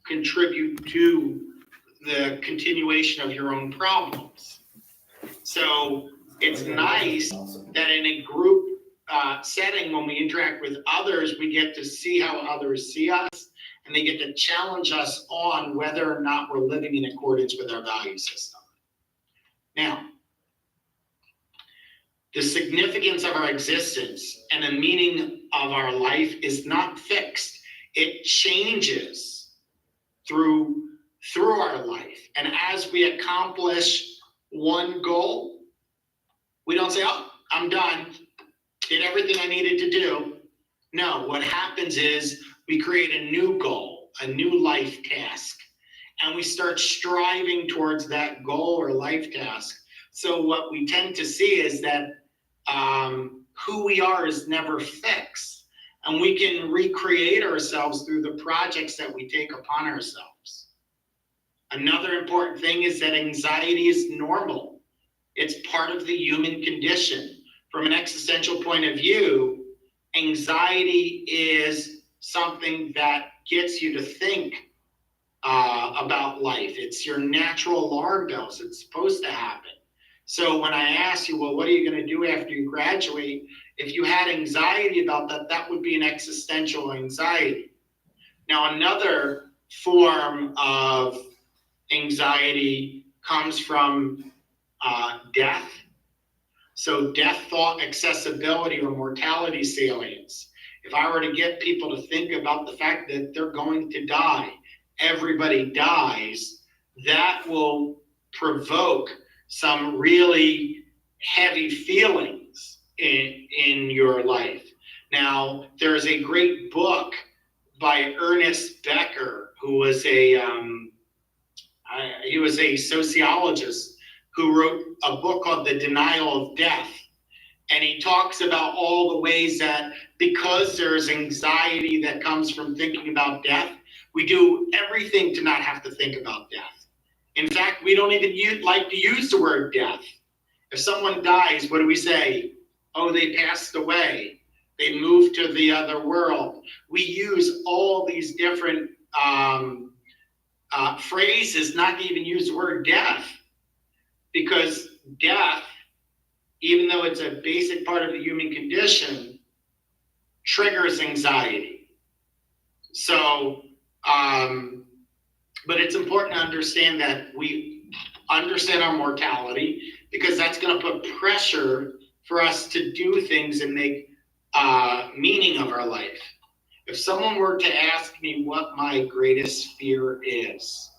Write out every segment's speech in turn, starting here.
contribute to the continuation of your own problems. So it's nice that in a group setting, when we interact with others, we get to see how others see us, and they get to challenge us on whether or not we're living in accordance with our value system. Now, the significance of our existence and the meaning of our life is not fixed. It changes through our life. And as we accomplish one goal, we don't say, oh, I'm done, did everything I needed to do. No, what happens is we create a new goal, a new life task, and we start striving towards that goal or life task. So what we tend to see is that who we are is never fixed, and we can recreate ourselves through the projects that we take upon ourselves. Another important thing is that anxiety is normal. It's part of the human condition. From an existential point of view, anxiety is something that gets you to think about life. It's your natural alarm bells. It's supposed to happen. So when I ask you, well, what are you going to do after you graduate? If you had anxiety about that, that would be an existential anxiety. Now, another form of anxiety comes from death. So death, thought, accessibility, or mortality salience. If I were to get people to think about the fact that they're going to die, everybody dies, that will provoke some really heavy feelings in your life. Now, there's a great book by Ernest Becker, who was he was a sociologist who wrote a book called The Denial of Death. And he talks about all the ways that because there's anxiety that comes from thinking about death, we do everything to not have to think about death. In fact, we don't even like to use the word death. If someone dies, what do we say? Oh, they passed away. They moved to the other world. We use all these different phrases not to even use the word death, because death, even though it's a basic part of the human condition, triggers anxiety. So, but it's important to understand that we understand our mortality, because that's going to put pressure for us to do things and make meaning of our life. If someone were to ask me what my greatest fear is,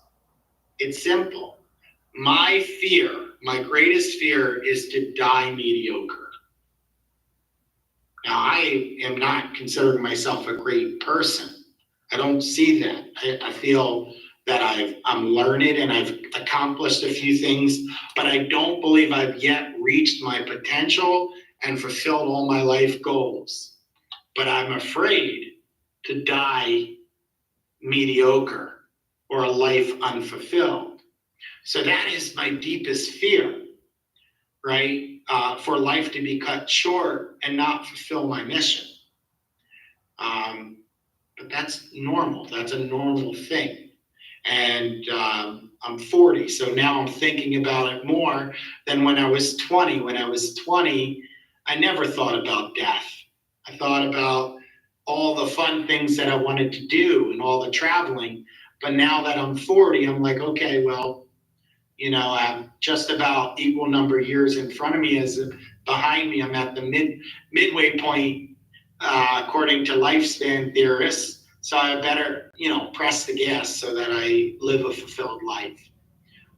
it's simple. My greatest fear is to die mediocre. Now, I am not considering myself a great person. I don't see that. I feel that I'm learned and I've accomplished a few things, but I don't believe I've yet reached my potential and fulfilled all my life goals. But I'm afraid to die mediocre or a life unfulfilled. So that is my deepest fear, right? For life to be cut short and not fulfill my mission. But that's normal. That's a normal thing. And I'm 40, so now I'm thinking about it more than when I was 20. When I was 20, I never thought about death. I thought about all the fun things that I wanted to do and all the traveling. But now that I'm 40, I'm like, okay, well, I have just about equal number of years in front of me as behind me. I'm at the midway point, according to lifespan theorists. So I better, press the gas so that I live a fulfilled life.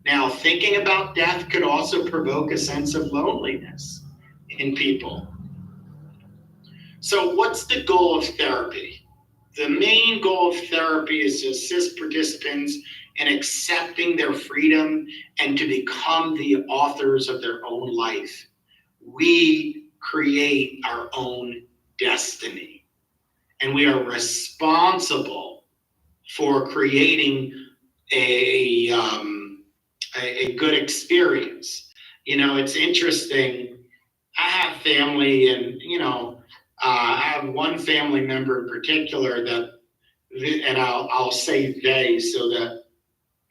Now, thinking about death could also provoke a sense of loneliness in people. So what's the goal of therapy? The main goal of therapy is to assist participants in accepting their freedom and to become the authors of their own life. We create our own destiny, and we are responsible for creating a good experience. It's interesting. I have family, and I have one family member in particular and I'll say they so that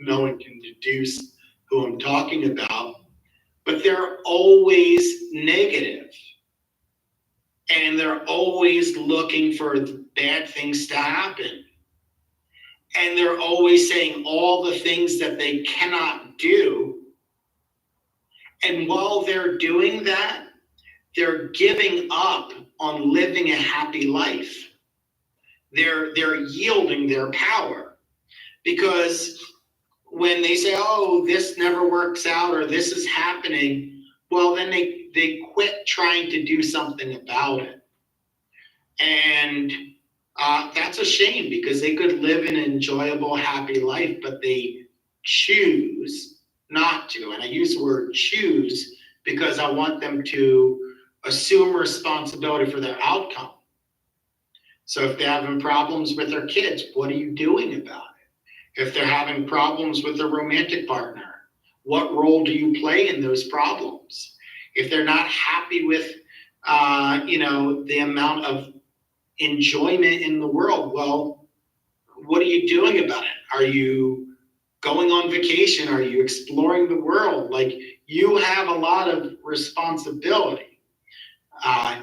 no one can deduce who I'm talking about, but they're always negative, and they're always looking for bad things to happen. And they're always saying all the things that they cannot do. And while they're doing that, they're giving up on living a happy life. They're yielding their power, because when they say, oh, this never works out or this is happening, well, then they quit trying to do something about it. And that's a shame, because they could live an enjoyable, happy life, but they choose not to. And I use the word choose because I want them to assume responsibility for their outcome. So if they're having problems with their kids, what are you doing about it? If they're having problems with their romantic partner, what role do you play in those problems? If they're not happy with, the amount of enjoyment in the world, well, what are you doing about it? Are you going on vacation? Are you exploring the world? Like, you have a lot of responsibility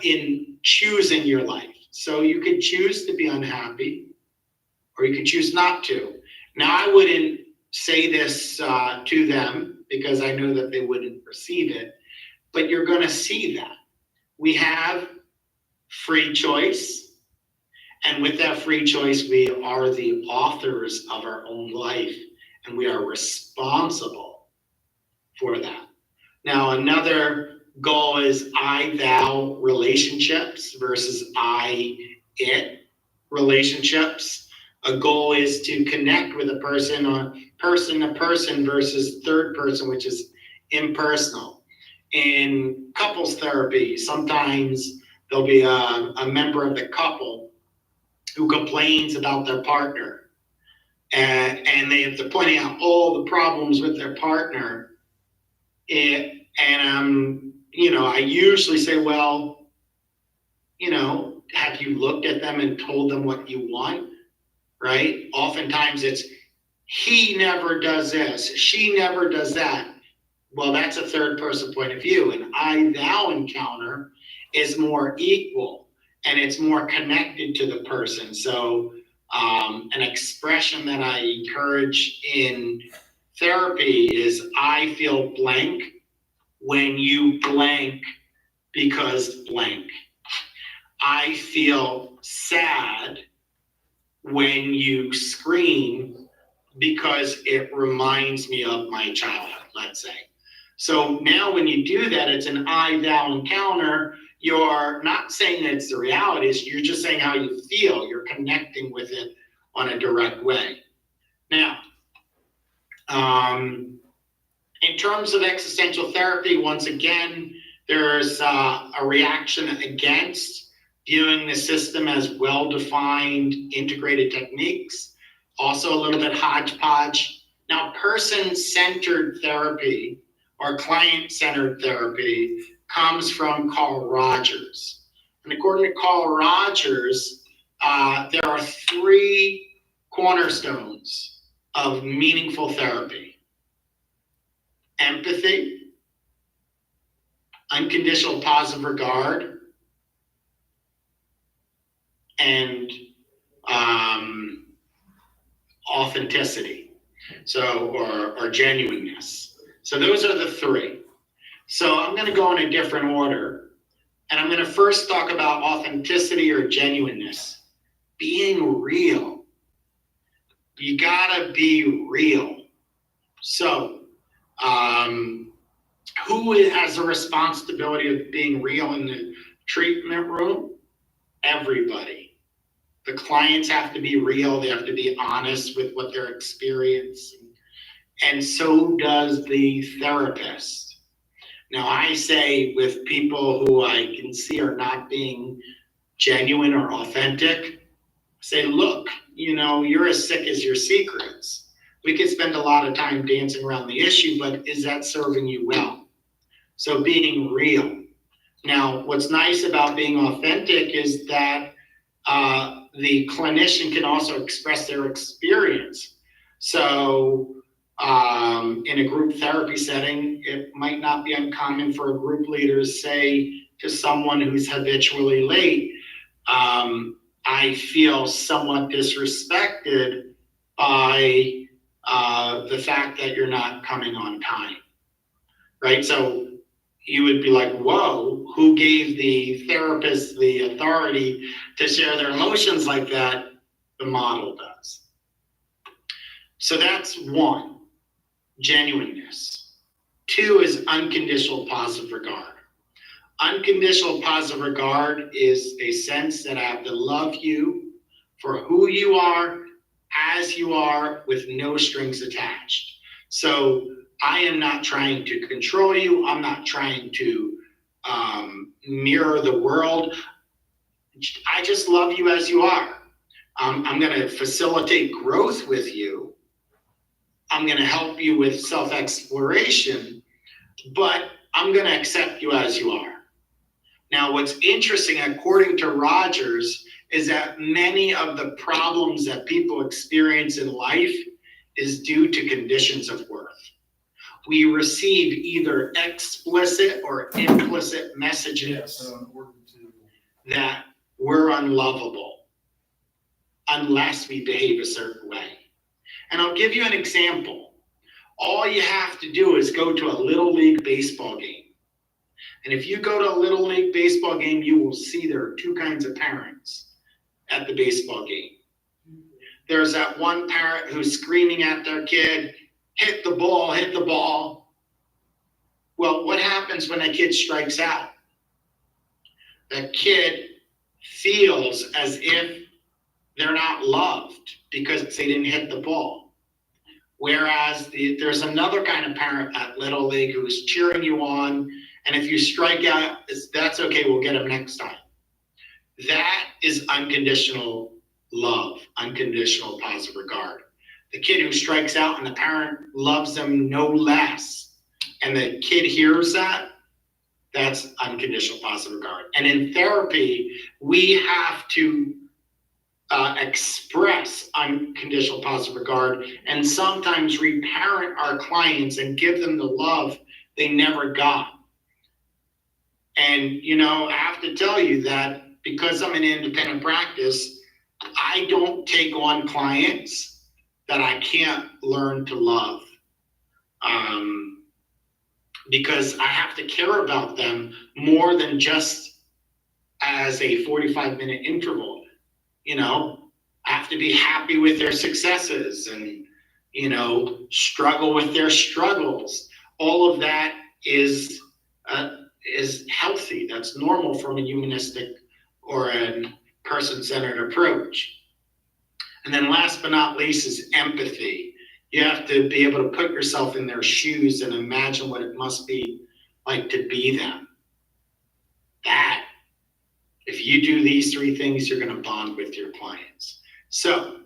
in choosing your life. So you could choose to be unhappy, or you could choose not to. Now, I wouldn't say this to them because I know that they wouldn't receive it, but you're going to see that. We have free choice. And with that free choice, we are the authors of our own life, and we are responsible for that. Now, another goal is I-thou relationships versus I-it relationships. A goal is to connect with a person on person to person versus third person, which is impersonal. In couples therapy, sometimes there'll be a member of the couple who complains about their partner, and they have to point out all the problems with their partner. I usually say, well, have you looked at them and told them what you want, right? Oftentimes it's, he never does this, she never does that. Well, that's a third person point of view. An I-thou encounter is more equal, and it's more connected to the person. So an expression that I encourage in therapy is, I feel blank when you blank because blank. I feel sad when you scream because it reminds me of my childhood, let's say. So now when you do that, it's an I-thou encounter. You're not saying that it's the reality, you're just saying how you feel. You're connecting with it on a direct way. Now, in terms of existential therapy, once again, there's a reaction against viewing the system as well-defined, integrated techniques, also a little bit hodgepodge. Now, person-centered therapy or client-centered therapy comes from Carl Rogers. And according to Carl Rogers, there are 3 cornerstones of meaningful therapy: empathy, unconditional positive regard, and authenticity, or genuineness. So those are the 3. So I'm going to go in a different order, and I'm going to first talk about authenticity or genuineness. Being real. You gotta be real. So, who has a responsibility of being real in the treatment room? Everybody. The clients have to be real. They have to be honest with what they're experiencing. And so does the therapist. Now, I say with people who I can see are not being genuine or authentic, say, look, you're as sick as your secrets. We could spend a lot of time dancing around the issue, but is that serving you well? So being real. Now, what's nice about being authentic is that the clinician can also express their experience. So in a group therapy setting, it might not be uncommon for a group leader to say to someone who's habitually late, I feel somewhat disrespected by the fact that you're not coming on time, right? So you would be like, whoa, who gave the therapist the authority to share their emotions like that? The model does. So that's one, genuineness. Two is unconditional positive regard. Unconditional positive regard is a sense that I have to love you for who you are, as you are, with no strings attached. So I am not trying to control you. I'm not trying to mirror the world. I just love you as you are. I'm going to facilitate growth with you. I'm going to help you with self-exploration, but I'm going to accept you as you are. Now, what's interesting, according to Rogers, is that many of the problems that people experience in life is due to conditions of worth. We receive either explicit or implicit messages that we're unlovable unless we behave a certain way. And I'll give you an example. All you have to do is go to a Little League baseball game. And if you go to a Little League baseball game, you will see there are two kinds of parents at the baseball game. There's that one parent who's screaming at their kid, hit the ball, hit the ball. Well, what happens when a kid strikes out? That kid feels as if they're not loved because they didn't hit the ball. Whereas there's another kind of parent at Little League who's cheering you on, and if you strike out, that's okay, we'll get them next time. That is unconditional love, unconditional positive regard. The kid who strikes out and the parent loves them no less, and the kid hears that, that's unconditional positive regard. And in therapy, we have to express unconditional positive regard and sometimes reparent our clients and give them the love they never got. And, I have to tell you that because I'm an independent practice, I don't take on clients that I can't learn to love. Because I have to care about them more than just as a 45-minute interval. I have to be happy with their successes and, struggle with their struggles. All of that is healthy. That's normal from a humanistic or a person-centered approach. And then last but not least is empathy. You have to be able to put yourself in their shoes and imagine what it must be like to be them. That, if you do these three things, you're going to bond with your clients. So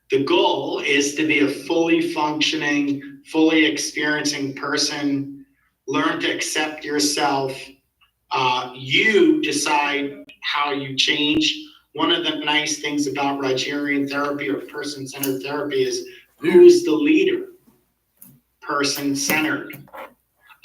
the goal is to be a fully functioning, fully experiencing person. Learn to accept yourself. You decide how you change. One of the nice things about Rogerian therapy or person-centered therapy is who's the leader? Person-centered.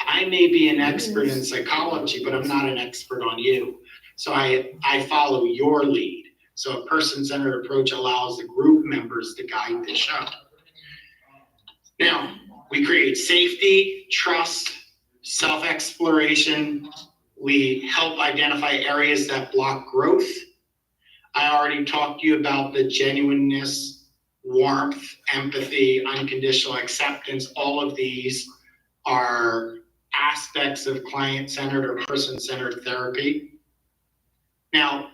I may be an expert in psychology, but I'm not an expert on you. So I follow your lead. So a person-centered approach allows the group members to guide the show. Now, we create safety, trust, self-exploration. We help identify areas that block growth. I already talked to you about the genuineness, warmth, empathy, unconditional acceptance. All of these are aspects of client-centered or person-centered therapy. Now,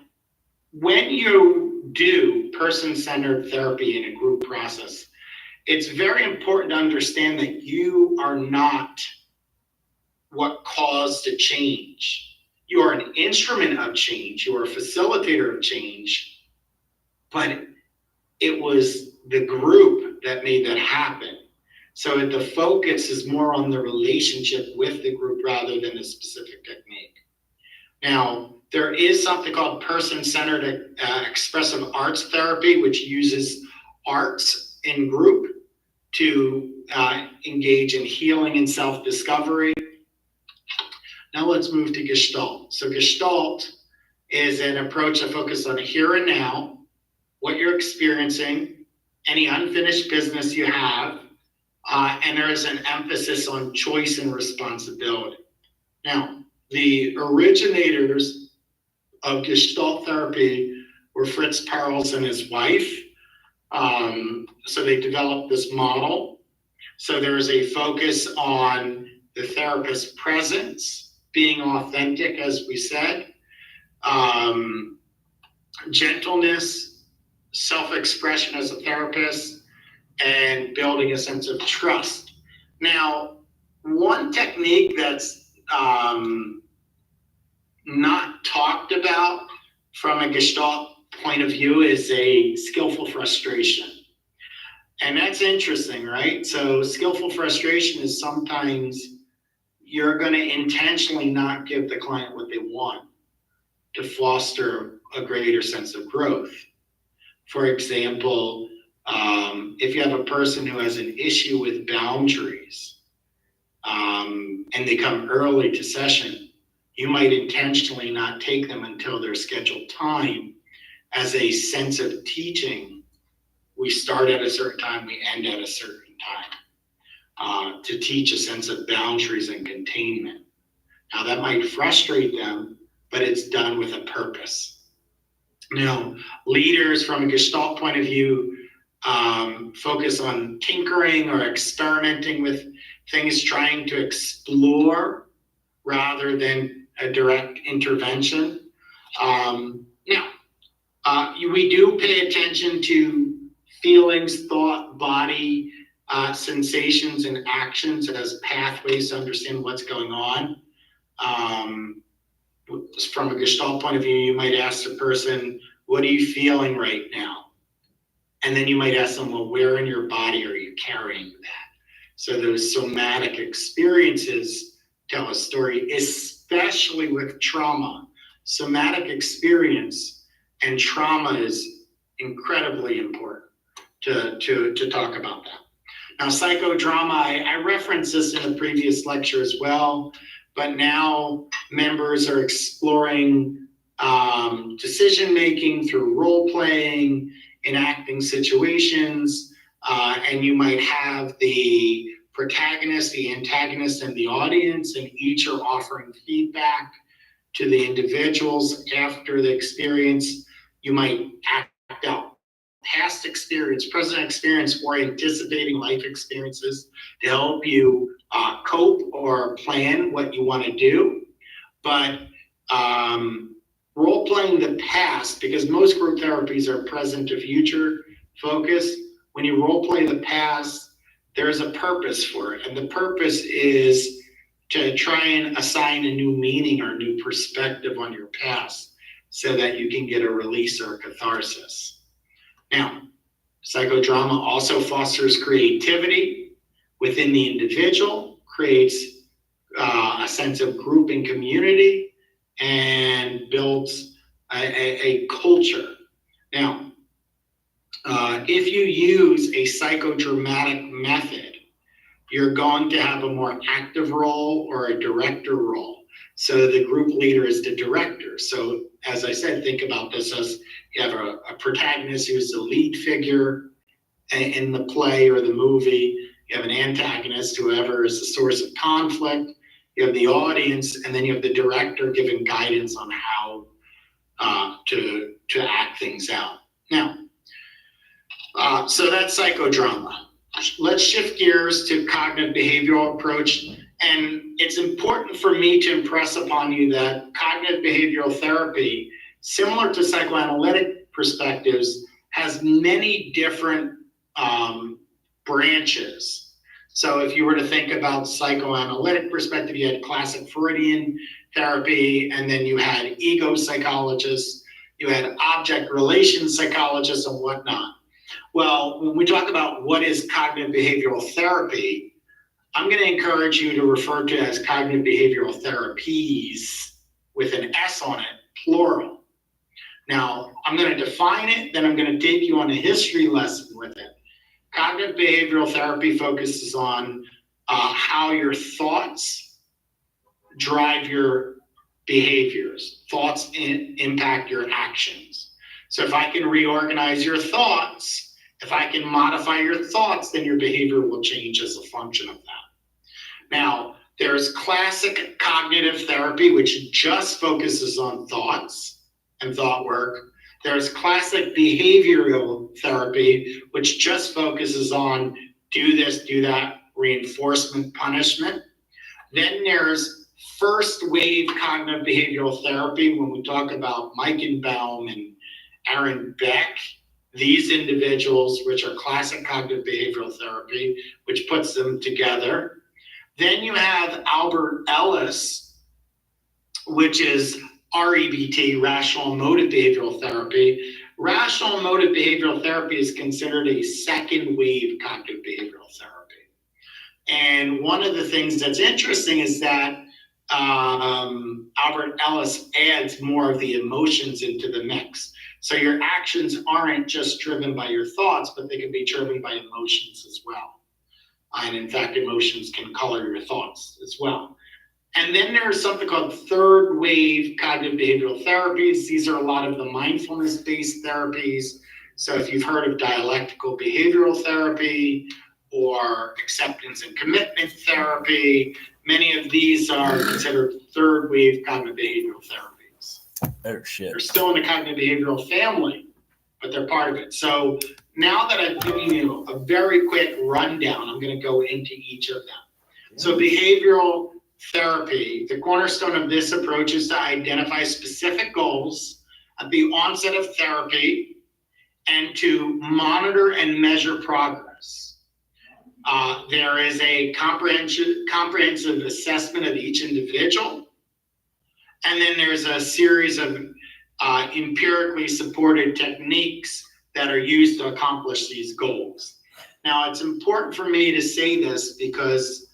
when you do person-centered therapy in a group process, it's very important to understand that you are not what caused a change. You are an instrument of change. You are a facilitator of change, but it was the group that made that happen. So the focus is more on the relationship with the group rather than a specific technique. Now, there is something called person-centered expressive arts therapy, which uses arts in group to engage in healing and self-discovery. Now let's move to Gestalt. So Gestalt is an approach that focuses on here and now, what you're experiencing, any unfinished business you have, and there is an emphasis on choice and responsibility. Now, the originators of Gestalt therapy were Fritz Perls and his wife. So they developed this model. So there is a focus on the therapist's presence, being authentic, as we said, gentleness, self-expression as a therapist, and building a sense of trust. Now, one technique that's not talked about from a Gestalt point of view is a skillful frustration. And that's interesting, right? So skillful frustration is sometimes you're going to intentionally not give the client what they want to foster a greater sense of growth. For example, if you have a person who has an issue with boundaries and they come early to session, you might intentionally not take them until their scheduled time as a sense of teaching. We start at a certain time, we end at a certain time to teach a sense of boundaries and containment. Now that might frustrate them, but it's done with a purpose. Now, leaders from a Gestalt point of view focus on tinkering or experimenting with things, trying to explore rather than a direct intervention. We do pay attention to feelings, thought, body, sensations, and actions as pathways to understand what's going on. From a Gestalt point of view, you might ask the person, what are you feeling right now? And then you might ask them, well, where in your body are you carrying that? So those somatic experiences tell a story, especially with trauma. Somatic experience and trauma is incredibly important to talk about that. Now, psychodrama, I referenced this in a previous lecture as well, but now members are exploring decision-making through role-playing, enacting situations, and you might have the protagonist, the antagonist, and the audience, and each are offering feedback to the individuals after the experience. You might act out past experience, present experience, or anticipating life experiences to help you cope or plan what you want to do. But role-playing the past, because most group therapies are present to future focused. When you role-play the past, there's a purpose for it. And the purpose is to try and assign a new meaning or new perspective on your past so that you can get a release or a catharsis. Now, psychodrama also fosters creativity within the individual, creates a sense of group and community, and builds a culture. Now, if you use a psychodramatic method, you're going to have a more active role or a director role. So the group leader is the director. So as I said, think about this as you have a protagonist who is the lead figure in the play or the movie. You have an antagonist, whoever is the source of conflict. You have the audience, and then you have the director giving guidance on how to act things out. Now, so that's psychodrama. Let's shift gears to cognitive behavioral approach. And it's important for me to impress upon you that cognitive behavioral therapy, similar to psychoanalytic perspectives, has many different branches. So if you were to think about psychoanalytic perspective, you had classic Freudian therapy, and then you had ego psychologists, you had object relations psychologists and whatnot. Well, when we talk about what is cognitive behavioral therapy, I'm going to encourage you to refer to it as cognitive behavioral therapies, with an S on it, plural. Now, I'm going to define it, then I'm going to take you on a history lesson with it. Cognitive behavioral therapy focuses on how your thoughts drive your behaviors. Thoughts impact your actions. So if I can reorganize your thoughts, if I can modify your thoughts, then your behavior will change as a function of that. Now, there's classic cognitive therapy, which just focuses on thoughts and thought work. There's classic behavioral therapy, which just focuses on do this, do that, reinforcement, punishment. Then there's first wave cognitive behavioral therapy, when we talk about Meichenbaum and Aaron Beck, these individuals, which are classic cognitive behavioral therapy, which puts them together. Then you have Albert Ellis, which is REBT, Rational Emotive Behavioral Therapy. Rational Emotive Behavioral Therapy is considered a second wave cognitive behavioral therapy. And one of the things that's interesting is that Albert Ellis adds more of the emotions into the mix. So your actions aren't just driven by your thoughts, but they can be driven by emotions as well. And in fact, emotions can color your thoughts as well. And then there's something called third wave cognitive behavioral therapies. These are a lot of the mindfulness-based therapies. So if you've heard of dialectical behavioral therapy or acceptance and commitment therapy, many of these are considered third wave cognitive behavioral therapies. Oh, shit. They're still in the cognitive behavioral family, but they're part of it. So now that I've given you a very quick rundown, I'm going to go into each of them. So behavioral therapy, the cornerstone of this approach is to identify specific goals at the onset of therapy and to monitor and measure progress. There is a comprehensive assessment of each individual, and then there's a series of empirically supported techniques that are used to accomplish these goals. Now, it's important for me to say this because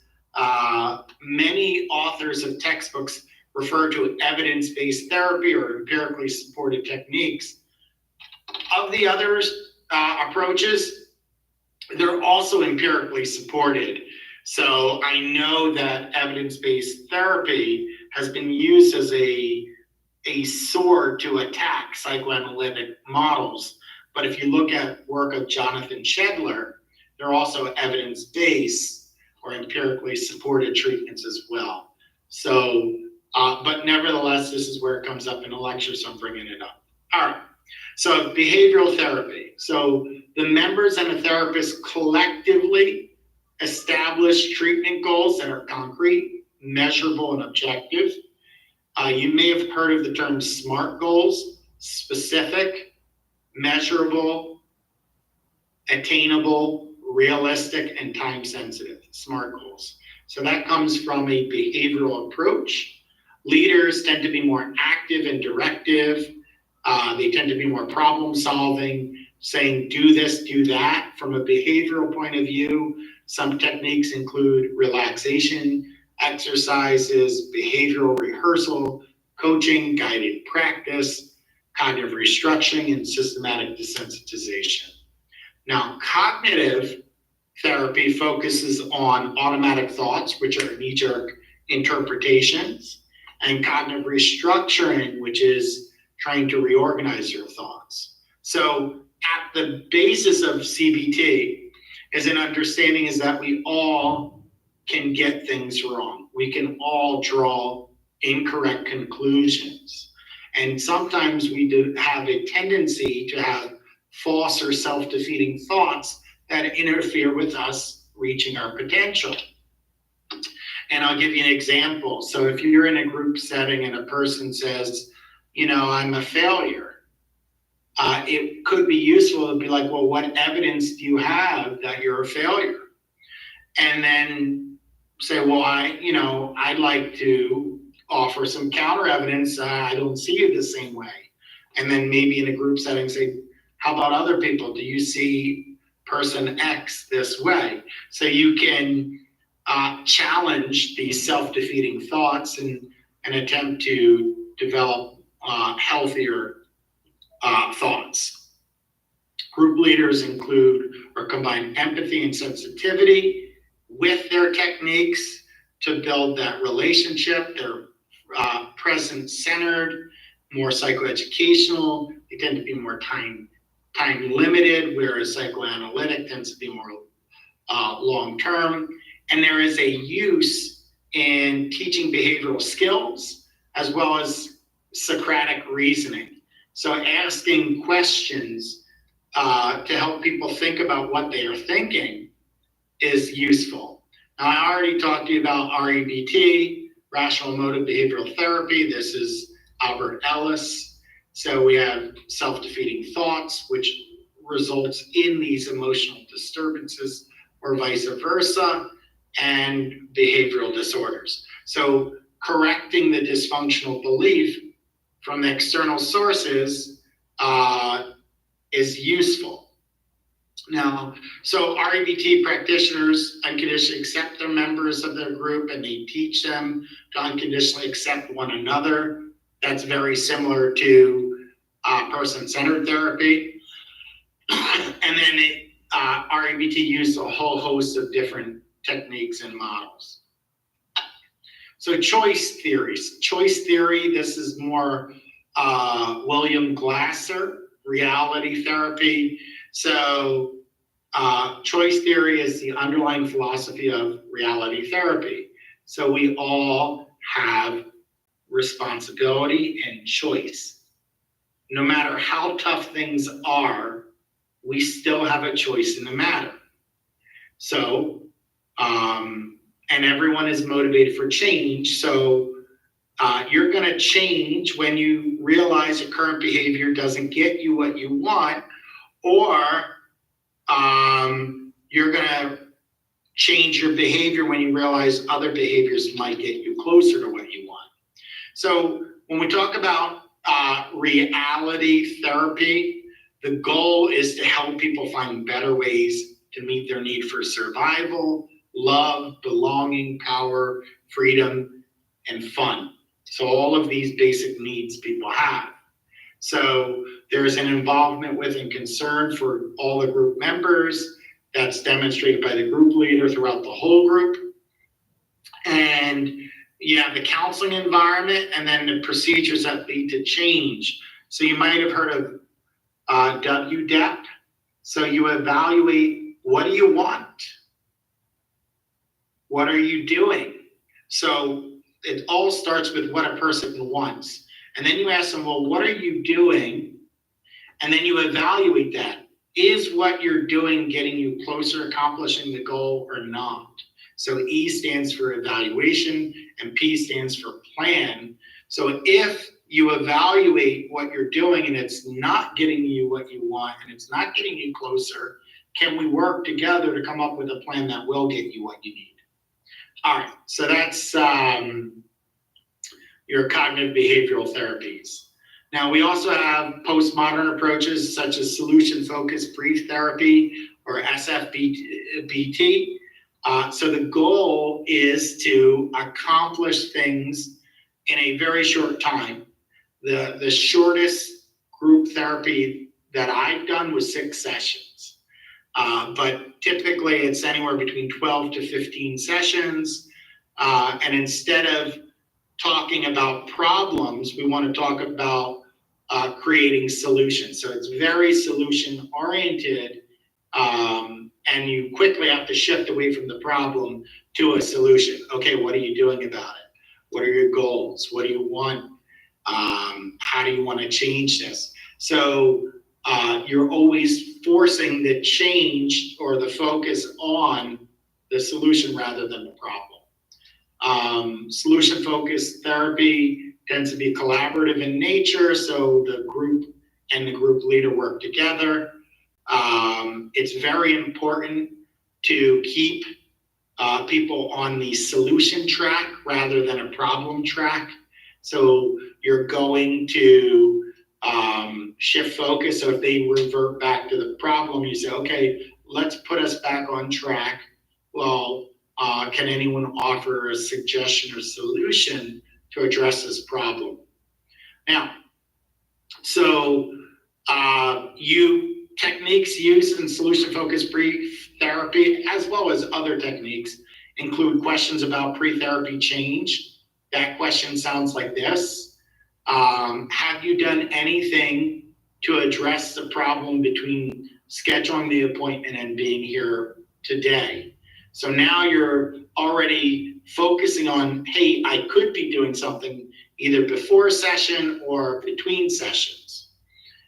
many authors of textbooks refer to evidence-based therapy or empirically supported techniques. Of the other approaches, they're also empirically supported. So I know that evidence-based therapy has been used as a sword to attack psychoanalytic models. But if you look at work of Jonathan Shedler, they're also evidence-based or empirically supported treatments as well. So, but nevertheless, this is where it comes up in the lecture, so I'm bringing it up. All right, so behavioral therapy. So the members and the therapist collectively establish treatment goals that are concrete, measurable, and objective. You may have heard of the term SMART goals: specific, measurable, attainable, realistic, and time sensitive. SMART goals. So that comes from a behavioral approach. Leaders tend to be more active and directive. They tend to be more problem solving, saying do this, do that. From a behavioral point of view, some techniques include relaxation exercises, behavioral rehearsal, coaching, guided practice, cognitive restructuring, and systematic desensitization. Now, cognitive therapy focuses on automatic thoughts, which are knee-jerk interpretations, and cognitive restructuring, which is trying to reorganize your thoughts. So at the basis of CBT is an understanding is that we all can get things wrong. We can all draw incorrect conclusions. And sometimes we do have a tendency to have false or self-defeating thoughts that interfere with us reaching our potential. And I'll give you an example. So if you're in a group setting and a person says, you know, I'm a failure, it could be useful to be like, well, what evidence do you have that you're a failure? And then say, well, I'd like to offer some counter evidence. I don't see you the same way. And then maybe in a group setting, say, how about other people? Do you see person X this way? So you can challenge these self-defeating thoughts and attempt to develop healthier thoughts. Group leaders include or combine empathy and sensitivity with their techniques to build that relationship. They're present-centered, more psychoeducational. They tend to be more time limited, whereas psychoanalytic tends to be more long-term. And there is a use in teaching behavioral skills as well as Socratic reasoning. So asking questions to help people think about what they are thinking is useful. Now, I already talked to you about REBT, Rational Emotive Behavioral Therapy. This is Albert Ellis. So we have self-defeating thoughts, which results in these emotional disturbances or vice versa, and behavioral disorders. So correcting the dysfunctional belief from external sources is useful. Now, so REBT practitioners unconditionally accept their members of their group and they teach them to unconditionally accept one another. That's very similar to person-centered therapy. And then REBT used a whole host of different techniques and models. So choice theories. Choice theory, this is more William Glasser, reality therapy. So choice theory is the underlying philosophy of reality therapy. So we all have responsibility and choice. No matter how tough things are, we still have a choice in the matter. So, and everyone is motivated for change. So you're going to change when you realize your current behavior doesn't get you what you want, or you're going to change your behavior when you realize other behaviors might get you closer to what you want. So when we talk about reality therapy, the goal is to help people find better ways to meet their need for survival, love, belonging, power, freedom, and fun. So all of these basic needs people have. So there's an involvement with and concern for all the group members that's demonstrated by the group leader throughout the whole group. And you have the counseling environment and then the procedures that lead to change. So you might have heard of WDEP. So you evaluate, what do you want? What are you doing? So it all starts with what a person wants. And then you ask them, well, what are you doing? And then you evaluate that. Is what you're doing getting you closer accomplishing the goal or not? So E stands for evaluation and P stands for plan. So if you evaluate what you're doing and it's not getting you what you want and it's not getting you closer, can we work together to come up with a plan that will get you what you need? All right, so that's your cognitive behavioral therapies. Now, we also have postmodern approaches such as solution-focused brief therapy or SFBT. So the goal is to accomplish things in a very short time. The shortest group therapy that I've done was 6 sessions. But typically it's anywhere between 12 to 15 sessions. And instead of talking about problems, we want to talk about creating solutions. So it's very solution oriented, and you quickly have to shift away from the problem to a solution. Okay, what are you doing about it? What are your goals? What do you want? How do you want to change this? So you're always forcing the change or the focus on the solution rather than the problem. Solution-focused therapy tends to be collaborative in nature, so the group and the group leader work together. It's very important to keep people on the solution track rather than a problem track. So you're going to shift focus. So if they revert back to the problem, you say, okay, let's put us back on track. Well, can anyone offer a suggestion or solution to address this problem? Now, so techniques used in solution-focused brief therapy, as well as other techniques, include questions about pre-therapy change. That question sounds like this. Have you done anything to address the problem between scheduling the appointment and being here today? So now you're already focusing on, hey, I could be doing something either before a session or between sessions.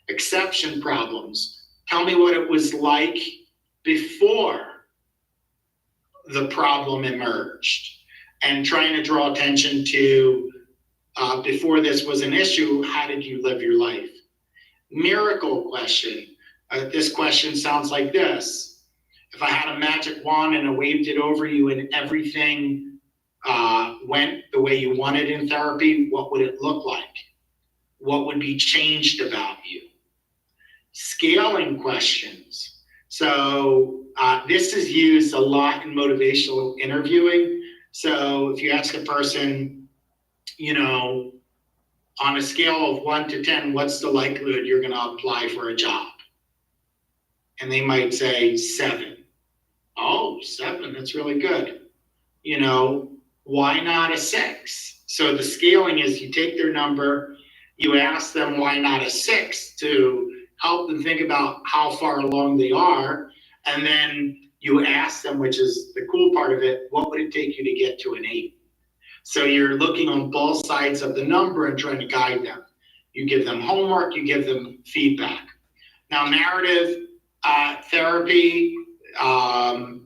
Exception problems. Tell me what it was like before the problem emerged, and trying to draw attention to before this was an issue, how did you live your life? Miracle question. This question sounds like this. If I had a magic wand and I waved it over you and everything went the way you wanted in therapy, what would it look like? What would be changed about you? Scaling questions. So this is used a lot in motivational interviewing. So if you ask a person, on a scale of 1 to 10, what's the likelihood you're going to apply for a job? And they might say 7. Oh, 7, that's really good. Why not a 6? So the scaling is you take their number, you ask them why not a 6 to help them think about how far along they are. And then you ask them, which is the cool part of it, what would it take you to get to an 8? So you're looking on both sides of the number and trying to guide them. You give them homework, you give them feedback. Now, narrative therapy,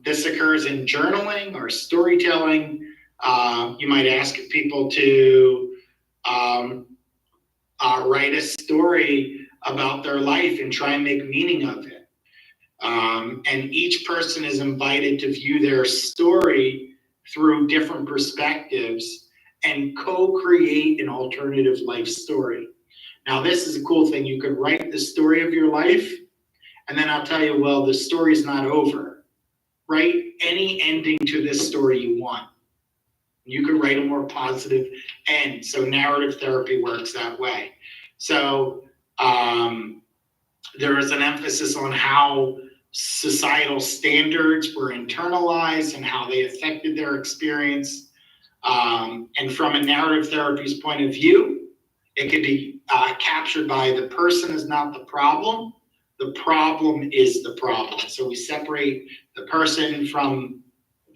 this occurs in journaling or storytelling. You might ask people to write a story about their life and try and make meaning of it. And each person is invited to view their story through different perspectives and co-create an alternative life story. Now, this is a cool thing. You could write the story of your life, and then I'll tell you, well, the story's not over. Write any ending to this story you want. You could write a more positive end. So narrative therapy works that way. So there is an emphasis on how societal standards were internalized and how they affected their experience. And from a narrative therapy's point of view, it could be captured by the person is not the problem is the problem. So we separate the person from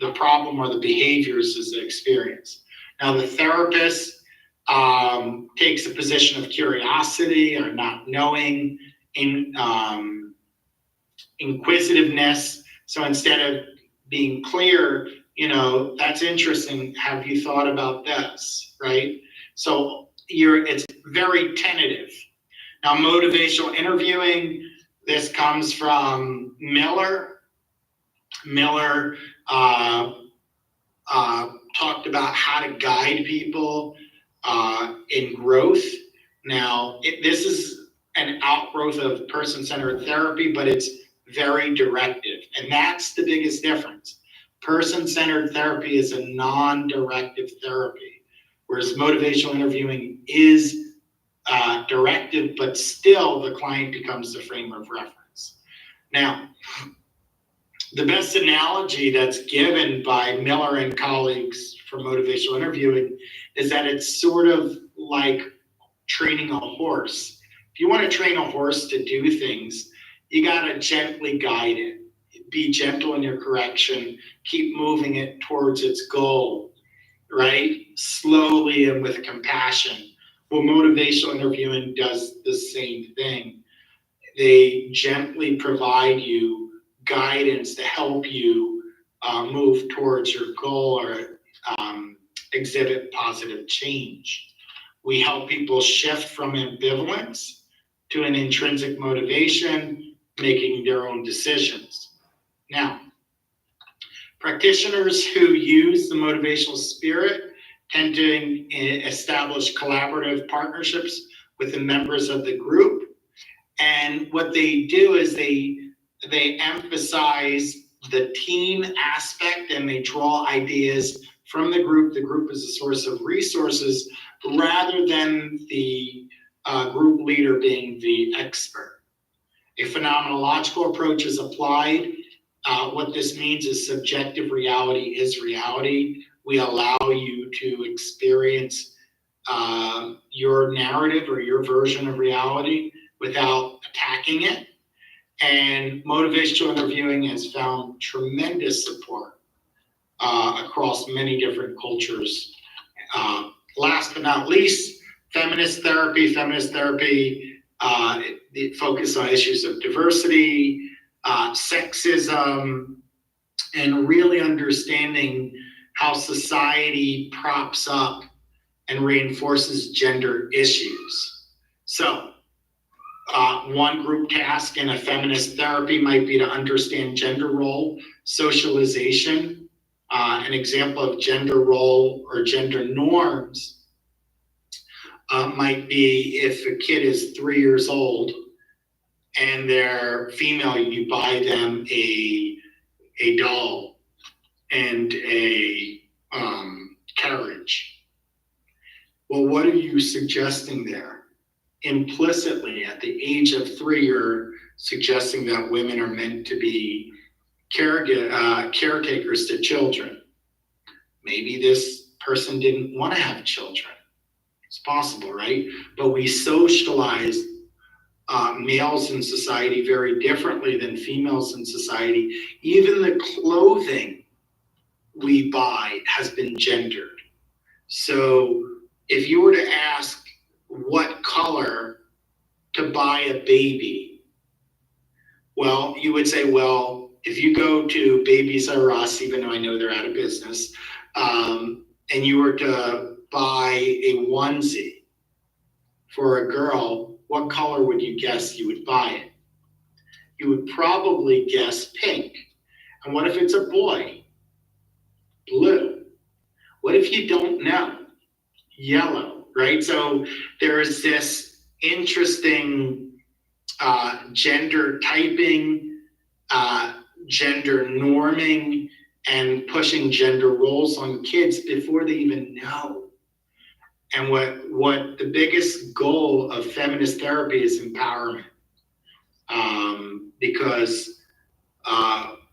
the problem or the behaviors as the experience. Now the therapist takes a position of curiosity or not knowing, inquisitiveness. So instead of being clear, that's interesting. Have you thought about this, right? So it's very tentative. Now, motivational interviewing, this comes from Miller. Miller talked about how to guide people in growth. Now, this is an outgrowth of person-centered therapy, but it's very directive. And that's the biggest difference. Person-centered therapy is a non-directive therapy, whereas motivational interviewing is directive, but still the client becomes the frame of reference. Now, the best analogy that's given by Miller and colleagues for motivational interviewing is that it's sort of like training a horse. If you want to train a horse to do things, you got to gently guide it. Be gentle in your correction. Keep moving it towards its goal, right? Slowly and with compassion. Well, motivational interviewing does the same thing. They gently provide you guidance to help you move towards your goal or exhibit positive change. We help people shift from ambivalence to an intrinsic motivation, making their own decisions. Now, practitioners who use the motivational spirit tend to establish collaborative partnerships with the members of the group. And what they do is they emphasize the team aspect and they draw ideas from the group. The group is a source of resources rather than the group leader being the expert. A phenomenological approach is applied. What this means is subjective reality is reality. We allow you to experience your narrative or your version of reality without attacking it. And motivational interviewing has found tremendous support across many different cultures. Last but not least, feminist therapy. Feminist therapy it focuses on issues of diversity, sexism, and really understanding how society props up and reinforces gender issues. So, one group task in a feminist therapy might be to understand gender role, socialization. An example of gender role or gender norms might be if a kid is 3 years old and they're female, you buy them a doll and a carriage. Well, what are you suggesting there? Implicitly, at the age of 3, you're suggesting that women are meant to be caretakers to children. Maybe this person didn't want to have children. It's possible, right? But we socialize males in society very differently than females in society. Even the clothing we buy has been gendered. So if you were to ask what color to buy a baby, well, you would say, well, if you go to Babies R Us, even though I know they're out of business, and you were to buy a onesie for a girl, what color would you guess you would buy it? You would probably guess pink. And what if it's a boy? Blue. What if you don't know? Yellow, right? So there is this interesting gender typing, gender norming, and pushing gender roles on kids before they even know. And what the biggest goal of feminist therapy is empowerment, because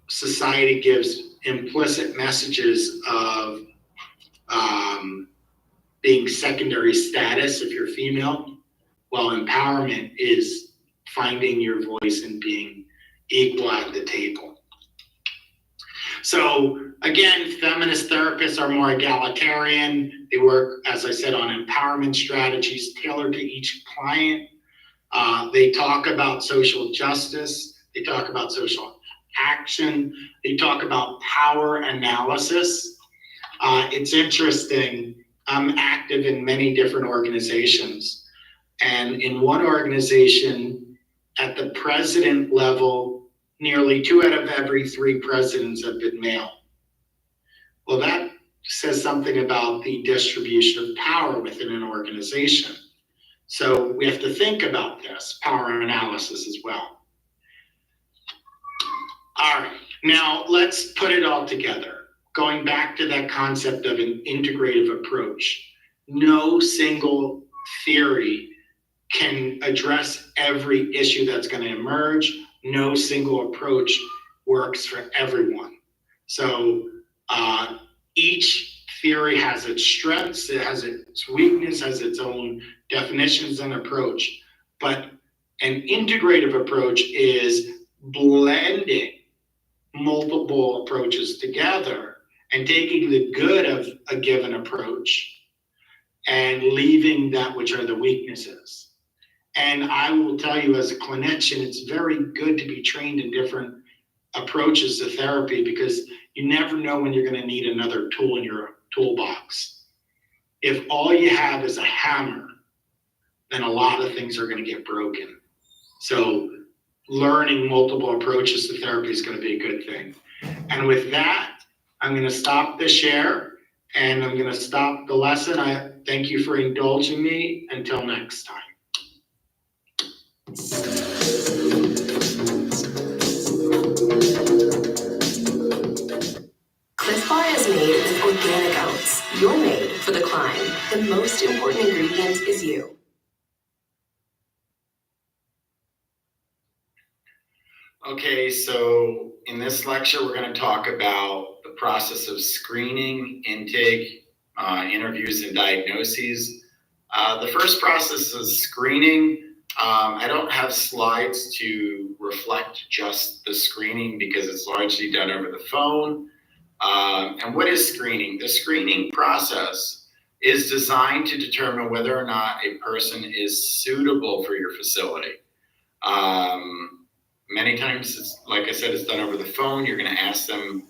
society gives implicit messages of being secondary status if you're female, while empowerment is finding your voice and being equal at the table. So again, feminist therapists are more egalitarian. They work, as I said, on empowerment strategies tailored to each client. They talk about social justice. They talk about social action. They talk about power analysis. It's interesting. I'm active in many different organizations. And in one organization, at the president level, nearly 2 out of every 3 presidents have been male. Well, that says something about the distribution of power within an organization. So we have to think about this, power analysis as well. All right, now let's put it all together. Going back to that concept of an integrative approach. No single theory can address every issue that's going to emerge. No single approach works for everyone. So each theory has its strengths, it has its weakness, has its own definitions and approach. But an integrative approach is blending multiple approaches together and taking the good of a given approach and leaving that which are the weaknesses. And I will tell you, as a clinician, it's very good to be trained in different approaches to therapy, because you never know when you're going to need another tool in your toolbox. If all you have is a hammer, then a lot of things are going to get broken. So learning multiple approaches to therapy is going to be a good thing. And with that, I'm going to stop the share and I'm going to stop the lesson. I thank you for indulging me. Until next time. Cliff Bar is made with organic oats. You're made for the climb. The most important ingredient is you. Okay, so in this lecture, we're going to talk about the process of screening, intake, interviews, and diagnoses. The first process is screening. I don't have slides to reflect just the screening because it's largely done over the phone. And what is screening? The screening process is designed to determine whether or not a person is suitable for your facility. Many times, like I said, it's done over the phone. You're going to ask them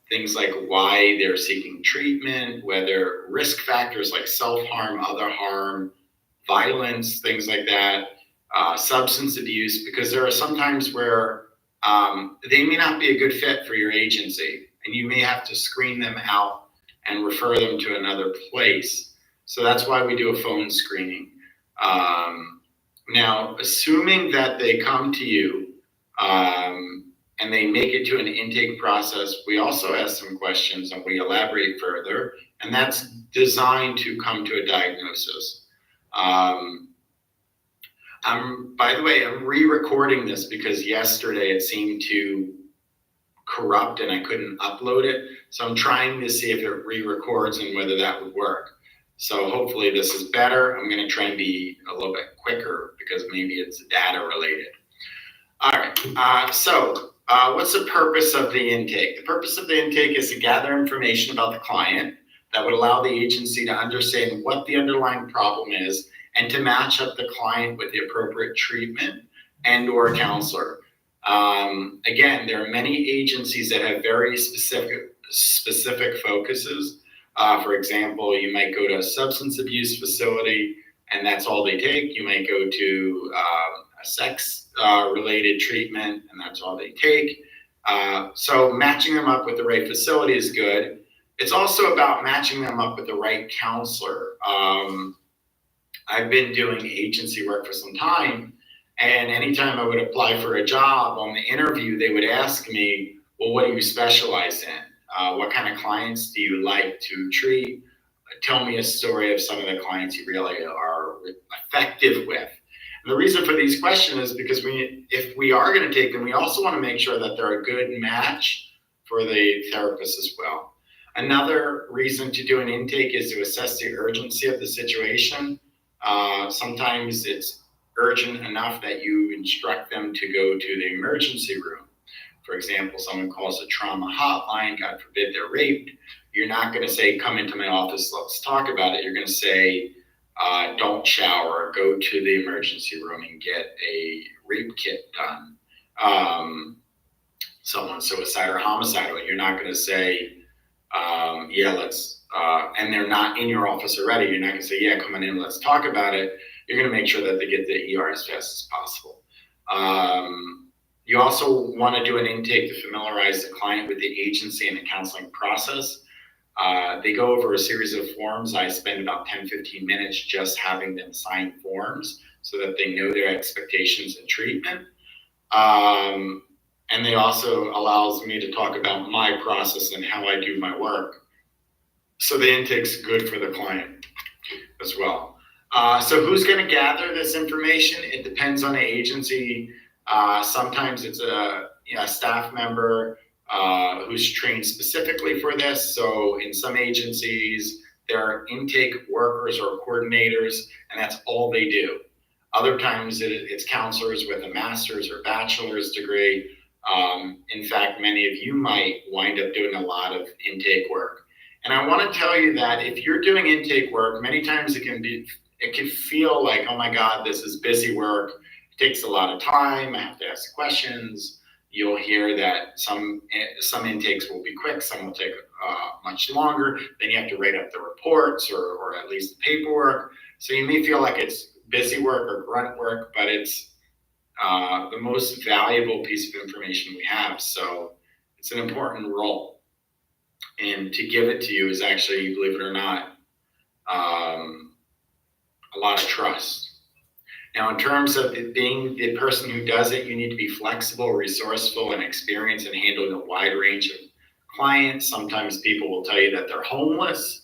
things like why they're seeking treatment, whether risk factors like self-harm, other harm, violence, things like that, substance abuse, because there are some times where they may not be a good fit for your agency, and you may have to screen them out and refer them to another place. So that's why we do a phone screening. Now, assuming that they come to you and they make it to an intake process, we also ask some questions and we elaborate further, and that's designed to come to a diagnosis. By the way, I'm re-recording this because yesterday it seemed to corrupt and I couldn't upload it. So I'm trying to see if it re-records and whether that would work. So hopefully this is better. I'm going to try and be a little bit quicker because maybe it's data related. All right, so what's the purpose of the intake? The purpose of the intake is to gather information about the client that would allow the agency to understand what the underlying problem is and to match up the client with the appropriate treatment and or counselor. Again, there are many agencies that have very specific focuses. For example, you might go to a substance abuse facility and that's all they take. You might go to a sex related treatment and that's all they take. So matching them up with the right facility is good. It's also about matching them up with the right counselor. I've been doing agency work for some time, and anytime I would apply for a job, on the interview, they would ask me, well, what do you specialize in? What kind of clients do you like to treat? Tell me a story of some of the clients you really are effective with. And the reason for these questions is because if we are going to take them, we also want to make sure that they're a good match for the therapist as well. Another reason to do an intake is to assess the urgency of the situation. Sometimes it's urgent enough that you instruct them to go to the emergency room. For example, someone calls a trauma hotline, God forbid they're raped. You're not going to say, come into my office, let's talk about it. You're going to say, don't shower, go to the emergency room and get a rape kit done. Someone's suicidal or homicidal, you're not going to say, yeah, let's, and they're not in your office already, you're not going to say, yeah, come on in, let's talk about it. You're going to make sure that they get the ER as fast as possible. You also want to do an intake to familiarize the client with the agency and the counseling process. They go over a series of forms. I spend about 10-15 minutes just having them sign forms so that they know their expectations and treatment. And they also allows me to talk about my process and how I do my work. So the intake's good for the client as well. So who's going to gather this information? It depends on the agency. Sometimes it's a staff member who's trained specifically for this. So in some agencies, there are intake workers or coordinators, and that's all they do. Other times it's counselors with a master's or bachelor's degree. In fact, many of you might wind up doing a lot of intake work. And I want to tell you that if you're doing intake work, many times it can feel like, oh my God, this is busy work. It takes a lot of time. I have to ask questions. You'll hear that some intakes will be quick, some will take much longer. Then you have to write up the reports or at least the paperwork. So you may feel like it's busy work or grunt work, but it's the most valuable piece of information we have. So it's an important role. And to give it to you is actually, believe it or not, a lot of trust. Now, in terms of being the person who does it, you need to be flexible, resourceful, and experienced in handling a wide range of clients. Sometimes people will tell you that they're homeless.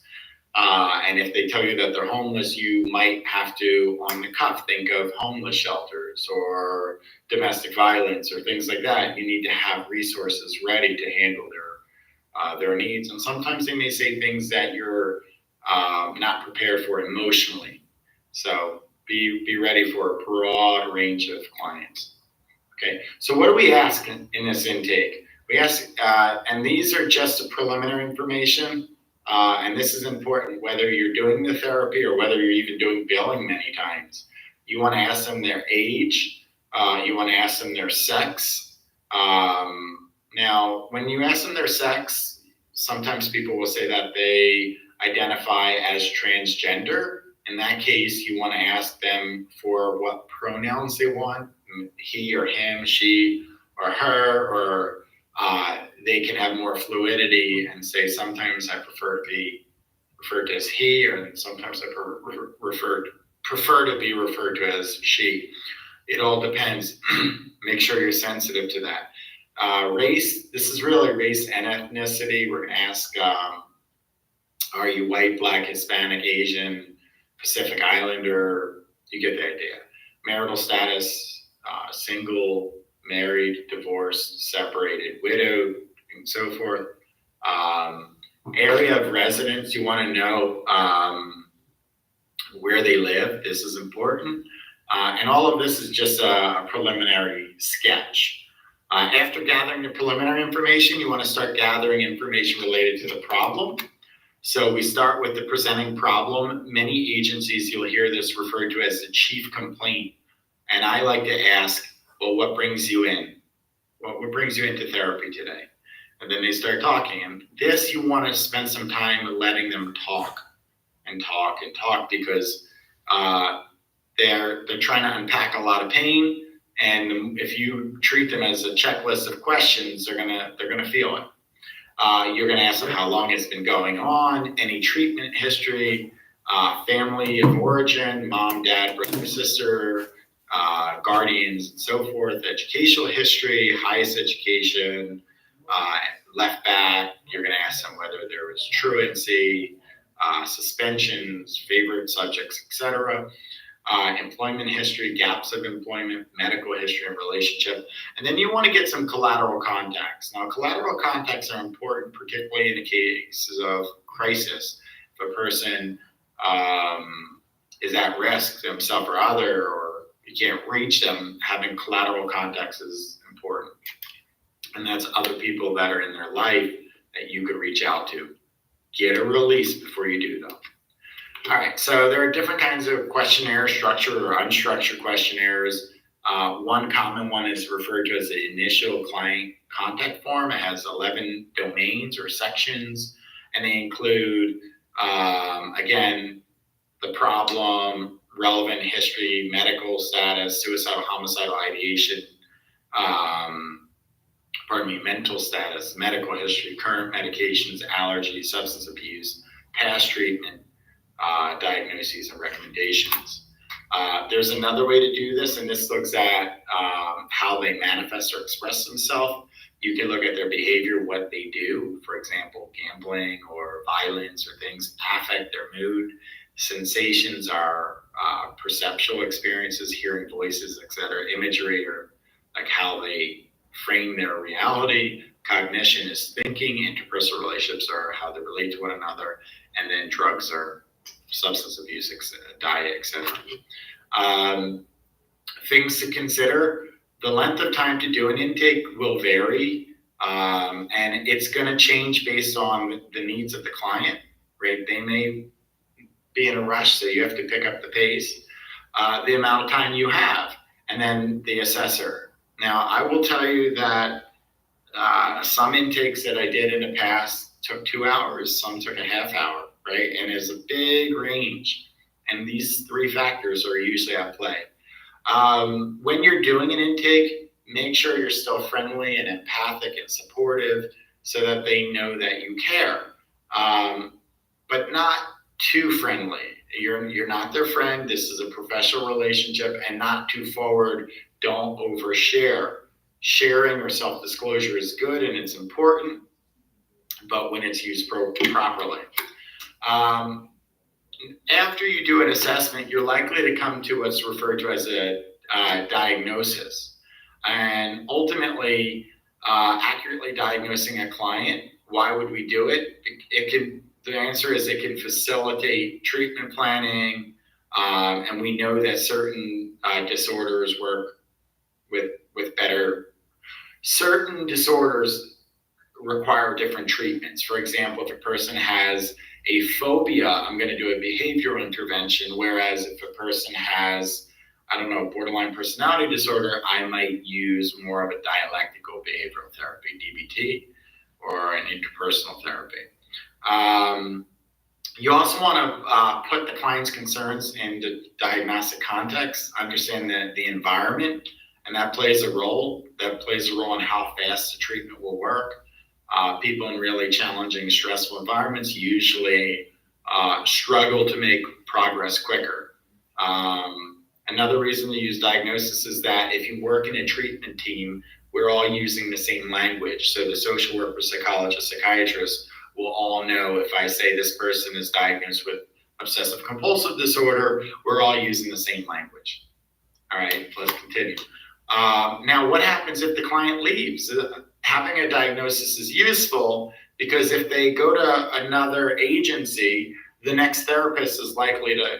And if they tell you that they're homeless, you might have to, on the cuff, think of homeless shelters or domestic violence or things like that. You need to have resources ready to handle their needs. And sometimes they may say things that you're not prepared for emotionally. So be ready for a broad range of clients. Okay, so what do we ask in this intake? We ask, and these are just preliminary information, and this is important whether you're doing the therapy or whether you're even doing billing many times. You want to ask them their age, you want to ask them their sex. Now, when you ask them their sex, sometimes people will say that they identify as transgender. In that case, you want to ask them for what pronouns they want, he or him, she or her, or they can have more fluidity and say, sometimes I prefer to be referred to as he, or sometimes I prefer to be referred to as she. It all depends. Make sure you're sensitive to that. Race, this is really race and ethnicity. We're going to ask, are you white, black, Hispanic, Asian, Pacific Islander? You get the idea. Marital status, single, married, divorced, separated, widowed, and so forth. Area of residence, you want to know where they live. This is important. And all of this is just a preliminary sketch. After gathering the preliminary information, you want to start gathering information related to the problem. So we start with the presenting problem. Many agencies, you'll hear this referred to as the chief complaint. And I like to ask, well, what brings you in? What brings you into therapy today? And then they start talking. And this, you want to spend some time letting them talk and talk and talk, because they're trying to unpack a lot of pain. And if you treat them as a checklist of questions, they're gonna feel it. You're gonna ask them how long it's been going on, any treatment history, family of origin, mom, dad, brother, sister, guardians, and so forth, educational history, highest education, left back. You're going to ask them whether there was truancy, suspensions, favorite subjects, etc. Employment history, gaps of employment, medical history and relationship. And then you want to get some collateral contacts. Now, collateral contacts are important, particularly in the cases of crisis. If a person is at risk, themselves or other, or you can't reach them, having collateral contacts is important. And that's other people that are in their life that you could reach out to. Get a release before you do though. All right, so there are different kinds of questionnaire, structured or unstructured questionnaires. One common one is referred to as the initial client contact form. It has 11 domains or sections, and they include, again, the problem, relevant history, medical status, suicidal, homicidal ideation, mental status, medical history, current medications, allergies, substance abuse, past treatment, diagnoses and recommendations. There's another way to do this, and this looks at how they manifest or express themselves. You can look at their behavior, what they do, for example, gambling or violence or things affect their mood. Sensations are perceptual experiences, hearing voices, etc. Imagery, or like how they frame their reality. Cognition is thinking. Interpersonal relationships are how they relate to one another. And then drugs are substance abuse, diet, etc. Things to consider. The length of time to do an intake will vary, and it's going to change based on the needs of the client, right? They may be in a rush, so you have to pick up the pace, the amount of time you have, and then the assessor. Now, I will tell you that some intakes that I did in the past took 2 hours, some took a half hour, right? And there's a big range, and these 3 factors are usually at play. When you're doing an intake, make sure you're still friendly and empathic and supportive so that they know that you care, but not too friendly. You're not their friend. This is a professional relationship, and not too forward. Don't overshare. Sharing or self-disclosure is good and it's important, but when it's used properly. After you do an assessment, you're likely to come to what's referred to as a diagnosis. And ultimately, accurately diagnosing a client, why would we do it? The answer is it can facilitate treatment planning, and we know that certain disorders work with better. Certain disorders require different treatments. For example, if a person has a phobia, I'm going to do a behavioral intervention. Whereas if a person has, I don't know, borderline personality disorder, I might use more of a dialectical behavioral therapy, DBT, or an interpersonal therapy. You also want to put the client's concerns in the diagnostic context, understand the environment, and that plays a role. That plays a role in how fast the treatment will work. People in really challenging, stressful environments usually struggle to make progress quicker. Another reason to use diagnosis is that if you work in a treatment team, we're all using the same language. So the social worker, psychologist, psychiatrist will all know if I say this person is diagnosed with obsessive compulsive disorder, we're all using the same language. All right, let's continue. Now, what happens if the client leaves? Having a diagnosis is useful because if they go to another agency, the next therapist is likely to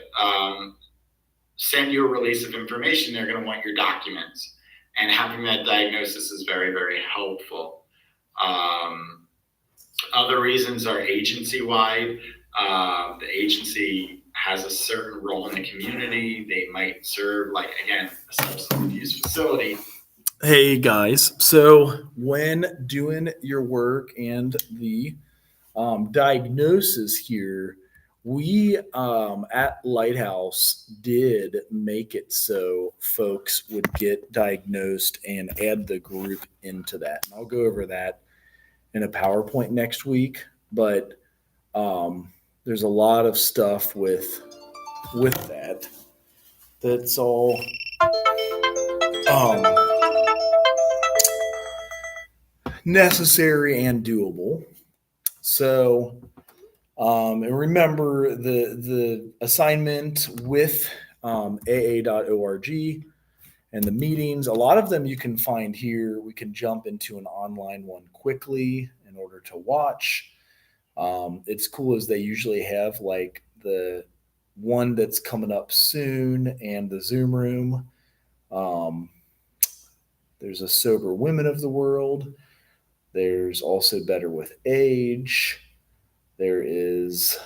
send you a release of information. They're going to want your documents. And having that diagnosis is very, very helpful. Other reasons are agency-wide. The agency has a certain role in the community. They might serve, like, again, a substance abuse facility. Hey guys, so when doing your work and the diagnosis here, we at Lighthouse did make it so folks would get diagnosed and add the group into that. And I'll go over that in a PowerPoint next week, but there's a lot of stuff with that. That's all necessary and doable. So, and remember the assignment with aa.org and the meetings. A lot of them you can find here. We can jump into an online one quickly in order to watch. It's cool as they usually have like the one that's coming up soon and the Zoom room. There's a Sober Women of the World. There's also Better with Age. There is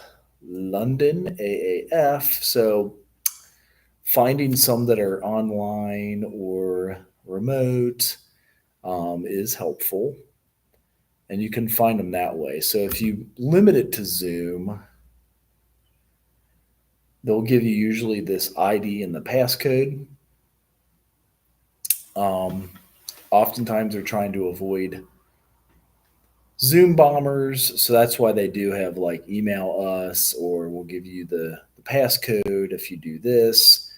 London AAF. So finding some that are online or remote is helpful. And you can find them that way. So if you limit it to Zoom, they'll give you usually this ID and the passcode. Oftentimes they're trying to avoid Zoom bombers, so that's why they do have like email us or we'll give you the passcode if you do this.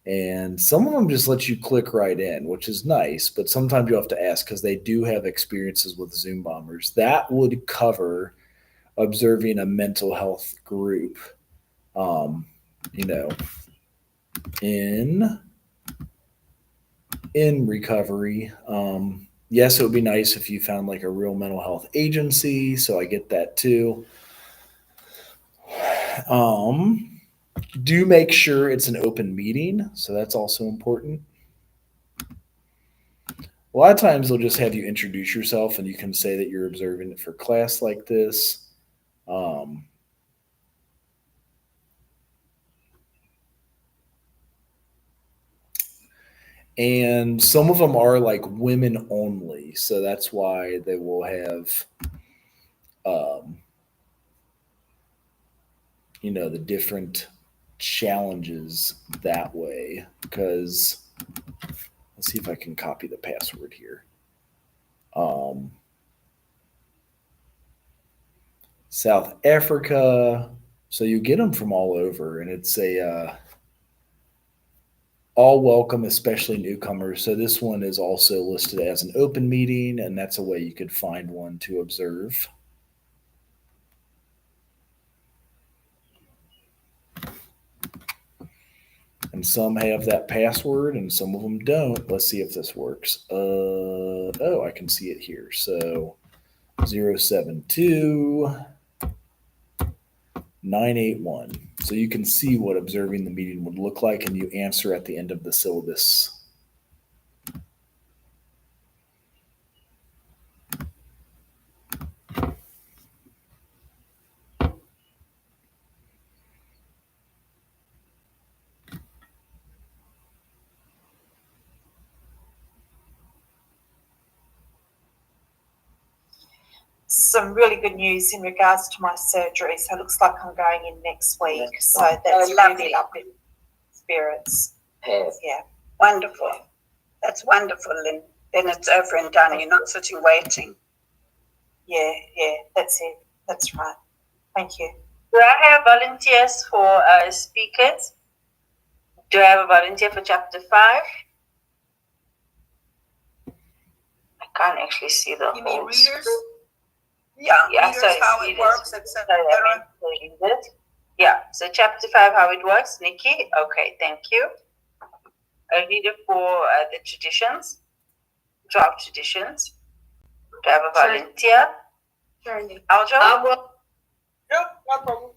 And some of them just let you click right in, which is nice, but sometimes you have to ask because they do have experiences with Zoom bombers. That would cover observing a mental health group, in recovery. Yes, it would be nice if you found like a real mental health agency. So I get that too. Do make sure it's an open meeting. So that's also important. A lot of times they'll just have you introduce yourself and you can say that you're observing it for class like this. And some of them are like women only. So that's why they will have, the different challenges that way. Because let's see if I can copy the password here. South Africa. So you get them from all over. And it's all welcome, especially newcomers. So this one is also listed as an open meeting, and that's a way you could find one to observe. And some have that password and some of them don't. Let's see if this works. Oh, I can see it here. So 072-981. So you can see what observing the meeting would look like, and you answer at the end of the syllabus. Some really good news in regards to my surgery. So it looks like I'm going in next week. So that's really lovely spirits. Yeah. Wonderful. That's wonderful, Lynn. Then it's over and done. You're not sitting waiting. Yeah, that's it. That's right. Thank you. Do I have volunteers for speakers? Do I have a volunteer for chapter 5? I can't actually see the You mean whole readers? screen. Yeah, Yeah, readers, sorry, how it readers. works, etc. Sorry, I meant to read it. Yeah, so chapter 5, how it works. Nikki, okay, thank you. A reader for the traditions, 12 traditions. Do I have a volunteer? Sure. Aljo? No problem.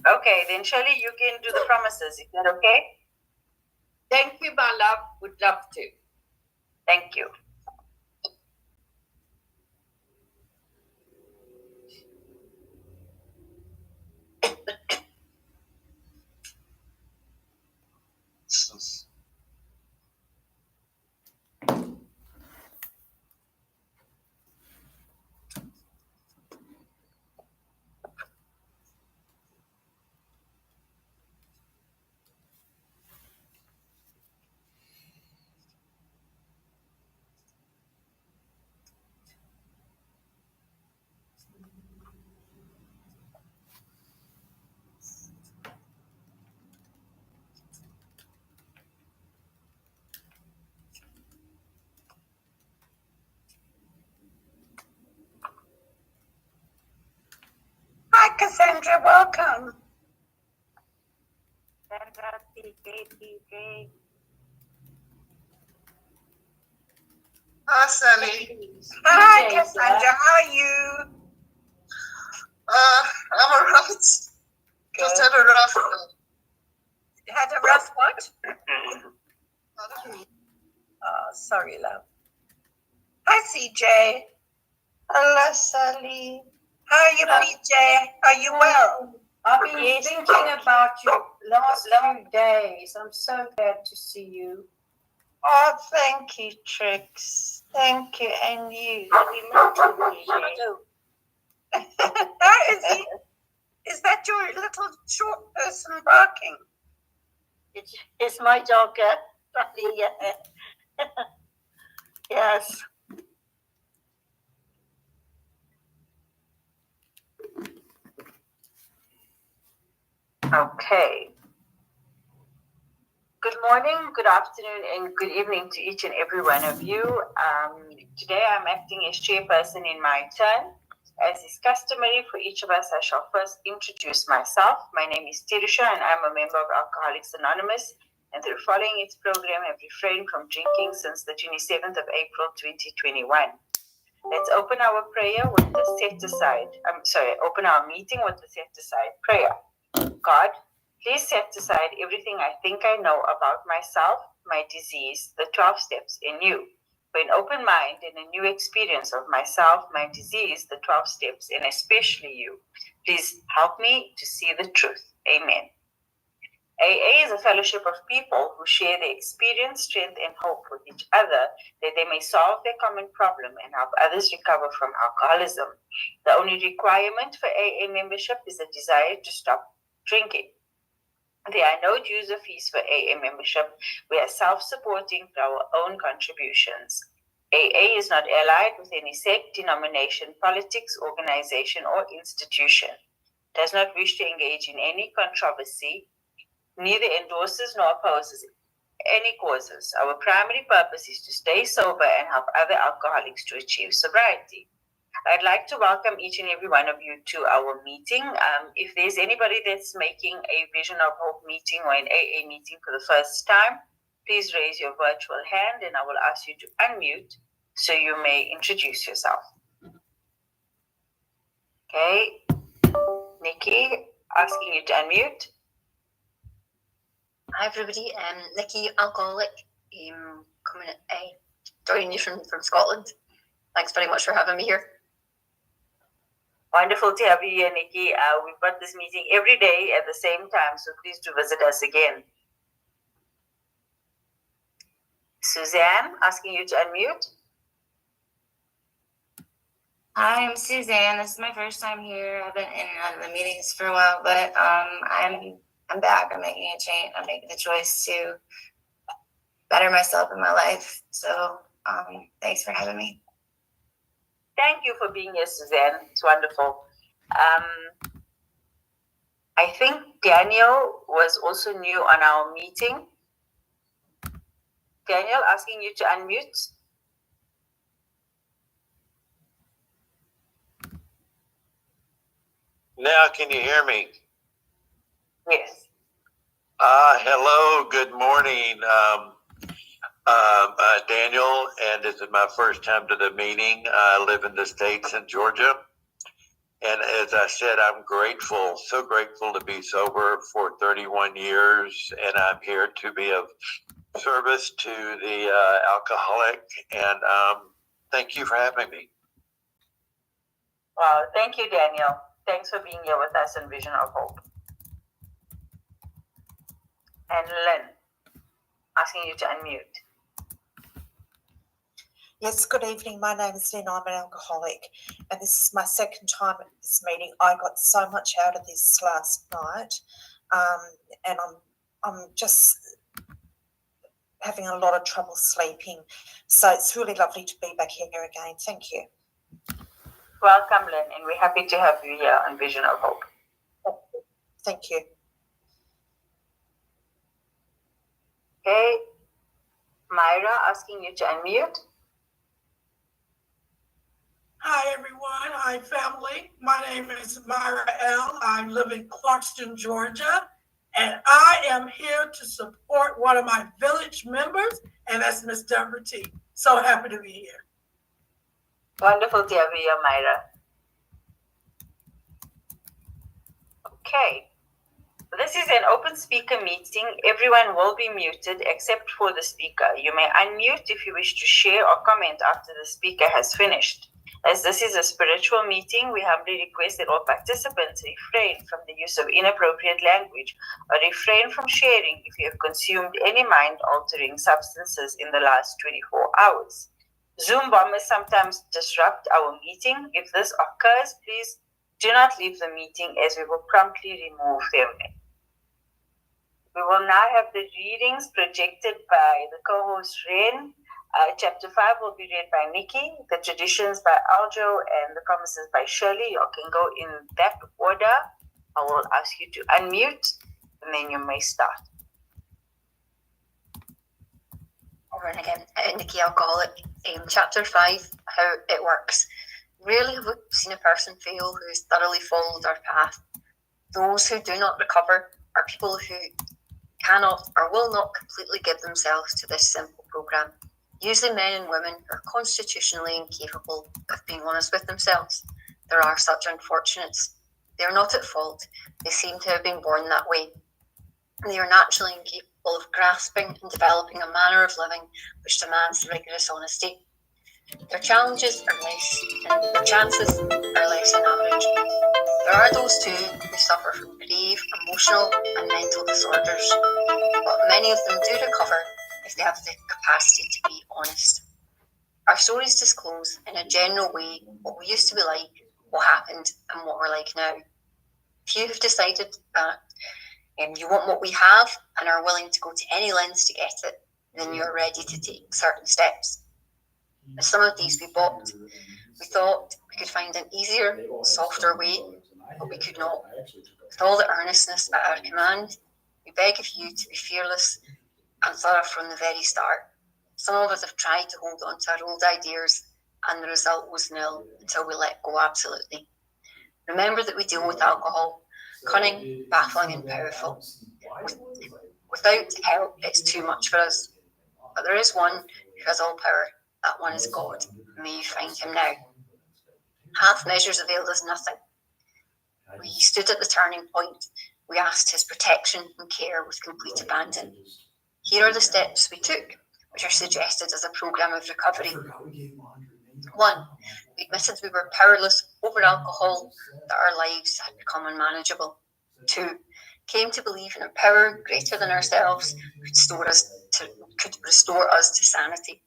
Okay, then Shirley, you can do the promises. Is that okay? Thank you, my love. Would love to. Thank you. Hi, Cassandra. Welcome. Hi, Sally. Hi, Cassandra. How are you? I'm alright. Just had a rough. Had a rough what? Oh, sorry, love. Hi, CJ. Hello, Sally. How are you, PJ? Are you well? I've been thinking about you last few days. I'm so glad to see you. Oh, thank you, Trix. Thank you, and you. Is that your little short person barking? It's my dog, yeah. Yes. Okay. Good morning, good afternoon, and good evening to each and every one of you. Today I'm acting as chairperson in my turn. As is customary for each of us, I shall first introduce myself. My name is Tirisha and I'm a member of Alcoholics Anonymous, and through following its program have refrained from drinking since the 27th of April 2021. Let's open our prayer with the open our meeting with the set aside prayer. God, please set aside everything I think I know about myself, my disease, the 12 steps in you. For an open mind and a new experience of myself, my disease, the 12 steps, and especially you, please help me to see the truth. Amen. AA is a fellowship of people who share their experience, strength, and hope with each other that they may solve their common problem and help others recover from alcoholism. The only requirement for AA membership is a desire to stop drinking. There are no dues or fees for AA membership. We are self-supporting through our own contributions. AA is not allied with any sect, denomination, politics, organization, or institution. It does not wish to engage in any controversy, neither endorses nor opposes any causes. Our primary purpose is to stay sober and help other alcoholics to achieve sobriety. I'd like to welcome each and every one of you to our meeting. If there's anybody that's making a Vision of Hope meeting or an AA meeting for the first time, please raise your virtual hand and I will ask you to unmute so you may introduce yourself. Okay, Nikki, asking you to unmute. Hi everybody, Nikki, alcoholic, joining you from Scotland. Thanks very much for having me here. Wonderful to have you here, Nikki. We've got this meeting every day at the same time, so please do visit us again. Suzanne, asking you to unmute. Hi, I'm Suzanne. This is my first time here. I've been in and out of the meetings for a while, but I'm back. I'm making a change. I'm making the choice to better myself in my life. So thanks for having me. Thank you for being here, Suzanne. It's wonderful. I think Daniel was also new on our meeting. Daniel, asking you to unmute. Now, can you hear me? Yes. Hello, good morning. Daniel, and this is my first time to the meeting. I live in the States in Georgia. And as I said, I'm grateful, so grateful to be sober for 31 years. And I'm here to be of service to the alcoholic. And thank you for having me. Wow, thank you, Daniel. Thanks for being here with us in Vision of Hope. And Lynn, asking you to unmute. Yes, good evening. My name is Lynn. I'm an alcoholic, and this is my second time at this meeting. I got so much out of this last night, and I'm just having a lot of trouble sleeping. So it's really lovely to be back here again. Thank you. Welcome, Lynn, and we're happy to have you here on Vision of Hope. Thank you. Okay, Myra, asking you to unmute. Hi, everyone. Hi, family. My name is Myra L. I live in Clarkston, Georgia, and I am here to support one of my village members, and that's Miss Deborah T. So happy to be here. Wonderful to have you here, Myra. Okay. This is an open speaker meeting. Everyone will be muted except for the speaker. You may unmute if you wish to share or comment after the speaker has finished. As this is a spiritual meeting, we humbly request that all participants refrain from the use of inappropriate language or refrain from sharing if you have consumed any mind-altering substances in the last 24 hours. Zoom bombers sometimes disrupt our meeting. If this occurs, please do not leave the meeting as we will promptly remove them. We will now have the readings projected by the co-host Ren. Chapter 5 will be read by Nikki, the traditions by Aljo, and the promises by Shirley. You can go in that order. I will ask you to unmute, and then you may start. Over and again, Nikki, alcoholic. Chapter 5, how it works. Rarely have we seen a person fail who has thoroughly followed our path. Those who do not recover are people who cannot or will not completely give themselves to this simple program. Usually men and women who are constitutionally incapable of being honest with themselves. There are such unfortunates. They are not at fault. They seem to have been born that way. They are naturally incapable of grasping and developing a manner of living which demands rigorous honesty. Their challenges are less, and their chances are less than average. There are those too who suffer from grave emotional and mental disorders, but many of them do recover if they have the capacity to be honest. Our stories disclose in a general way what we used to be like, what happened, and what we're like now. If you have decided that you want what we have and are willing to go to any lengths to get it, then you are ready to take certain steps. Some of these we bought. We thought we could find an easier, softer way, but we could not. With all the earnestness at our command, we beg of you to be fearless and thorough from the very start. Some of us have tried to hold on to our old ideas and the result was nil until we let go absolutely. Remember that we deal with alcohol, cunning, baffling, and powerful. Without help, it's too much for us. But there is one who has all power. That one is God. May you find him now. Half measures availed us nothing. We stood at the turning point. We asked his protection and care with complete abandon. Here are the steps we took, which are suggested as a programme of recovery. 1. We admitted we were powerless over alcohol, that our lives had become unmanageable. 2. Came to believe in a power greater than ourselves could restore us to sanity.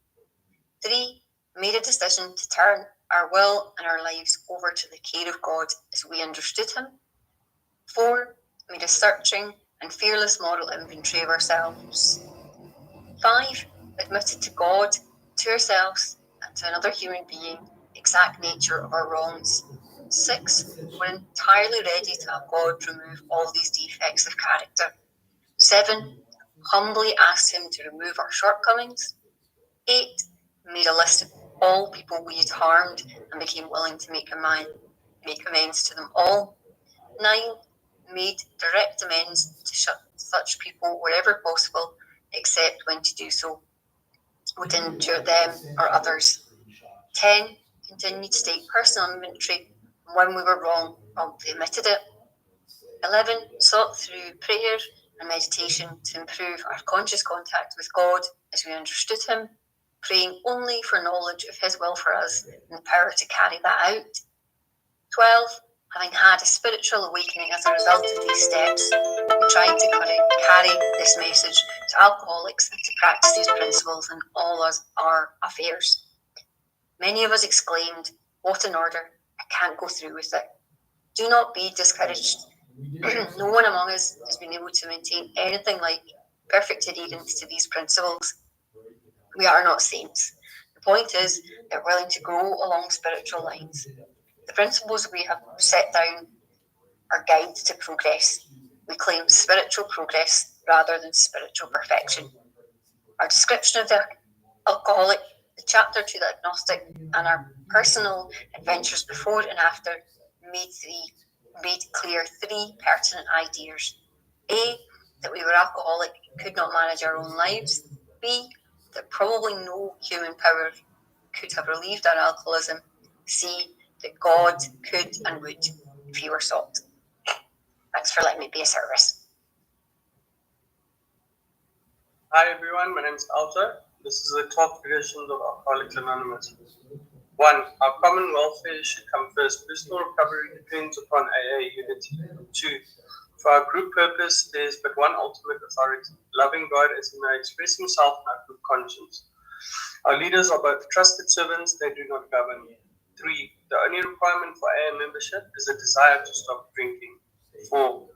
3. Made a decision to turn our will and our lives over to the care of God as we understood him. 4. Made a searching and fearless moral inventory of ourselves. 5. Admitted to God, to ourselves, and to another human being the exact nature of our wrongs. 6. We're entirely ready to have God remove all these defects of character. 7. Humbly asked him to remove our shortcomings. 8. Made a list of all people we had harmed and became willing to make amends to them all. 9. Made direct amends to such people wherever possible, except when to do so would injure them or others. 10. Continued to take personal inventory, and when we were wrong, promptly admitted it. 11. Sought through prayer and meditation to improve our conscious contact with God as we understood him, praying only for knowledge of his will for us and the power to carry that out. 12. Having had a spiritual awakening as a result of these steps, we tried to carry this message to alcoholics and to practice these principles in all our affairs. Many of us exclaimed, "What an order, I can't go through with it." Do not be discouraged. No one among us has been able to maintain anything like perfect adherence to these principles. We are not saints. The point is that we're willing to grow along spiritual lines. The principles we have set down are guides to progress. We claim spiritual progress rather than spiritual perfection. Our description of the alcoholic, the chapter to the agnostic, and our personal adventures before and after made clear 3 pertinent ideas. A, that we were alcoholic and could not manage our own lives. B, that probably no human power could have relieved our alcoholism. C, that God could and would if he were sought. Thanks for letting me be a service. Hi everyone, my name is Alta. This is the 12th edition of Alcoholics Anonymous. 1. Our common welfare should come first. Personal recovery depends upon AA unity. 2. For our group purpose, there is but one ultimate authority, loving God as he may express himself in our group conscience. Our leaders are both trusted servants, they do not govern. 3. The only requirement for AA membership is a desire to stop drinking. 4.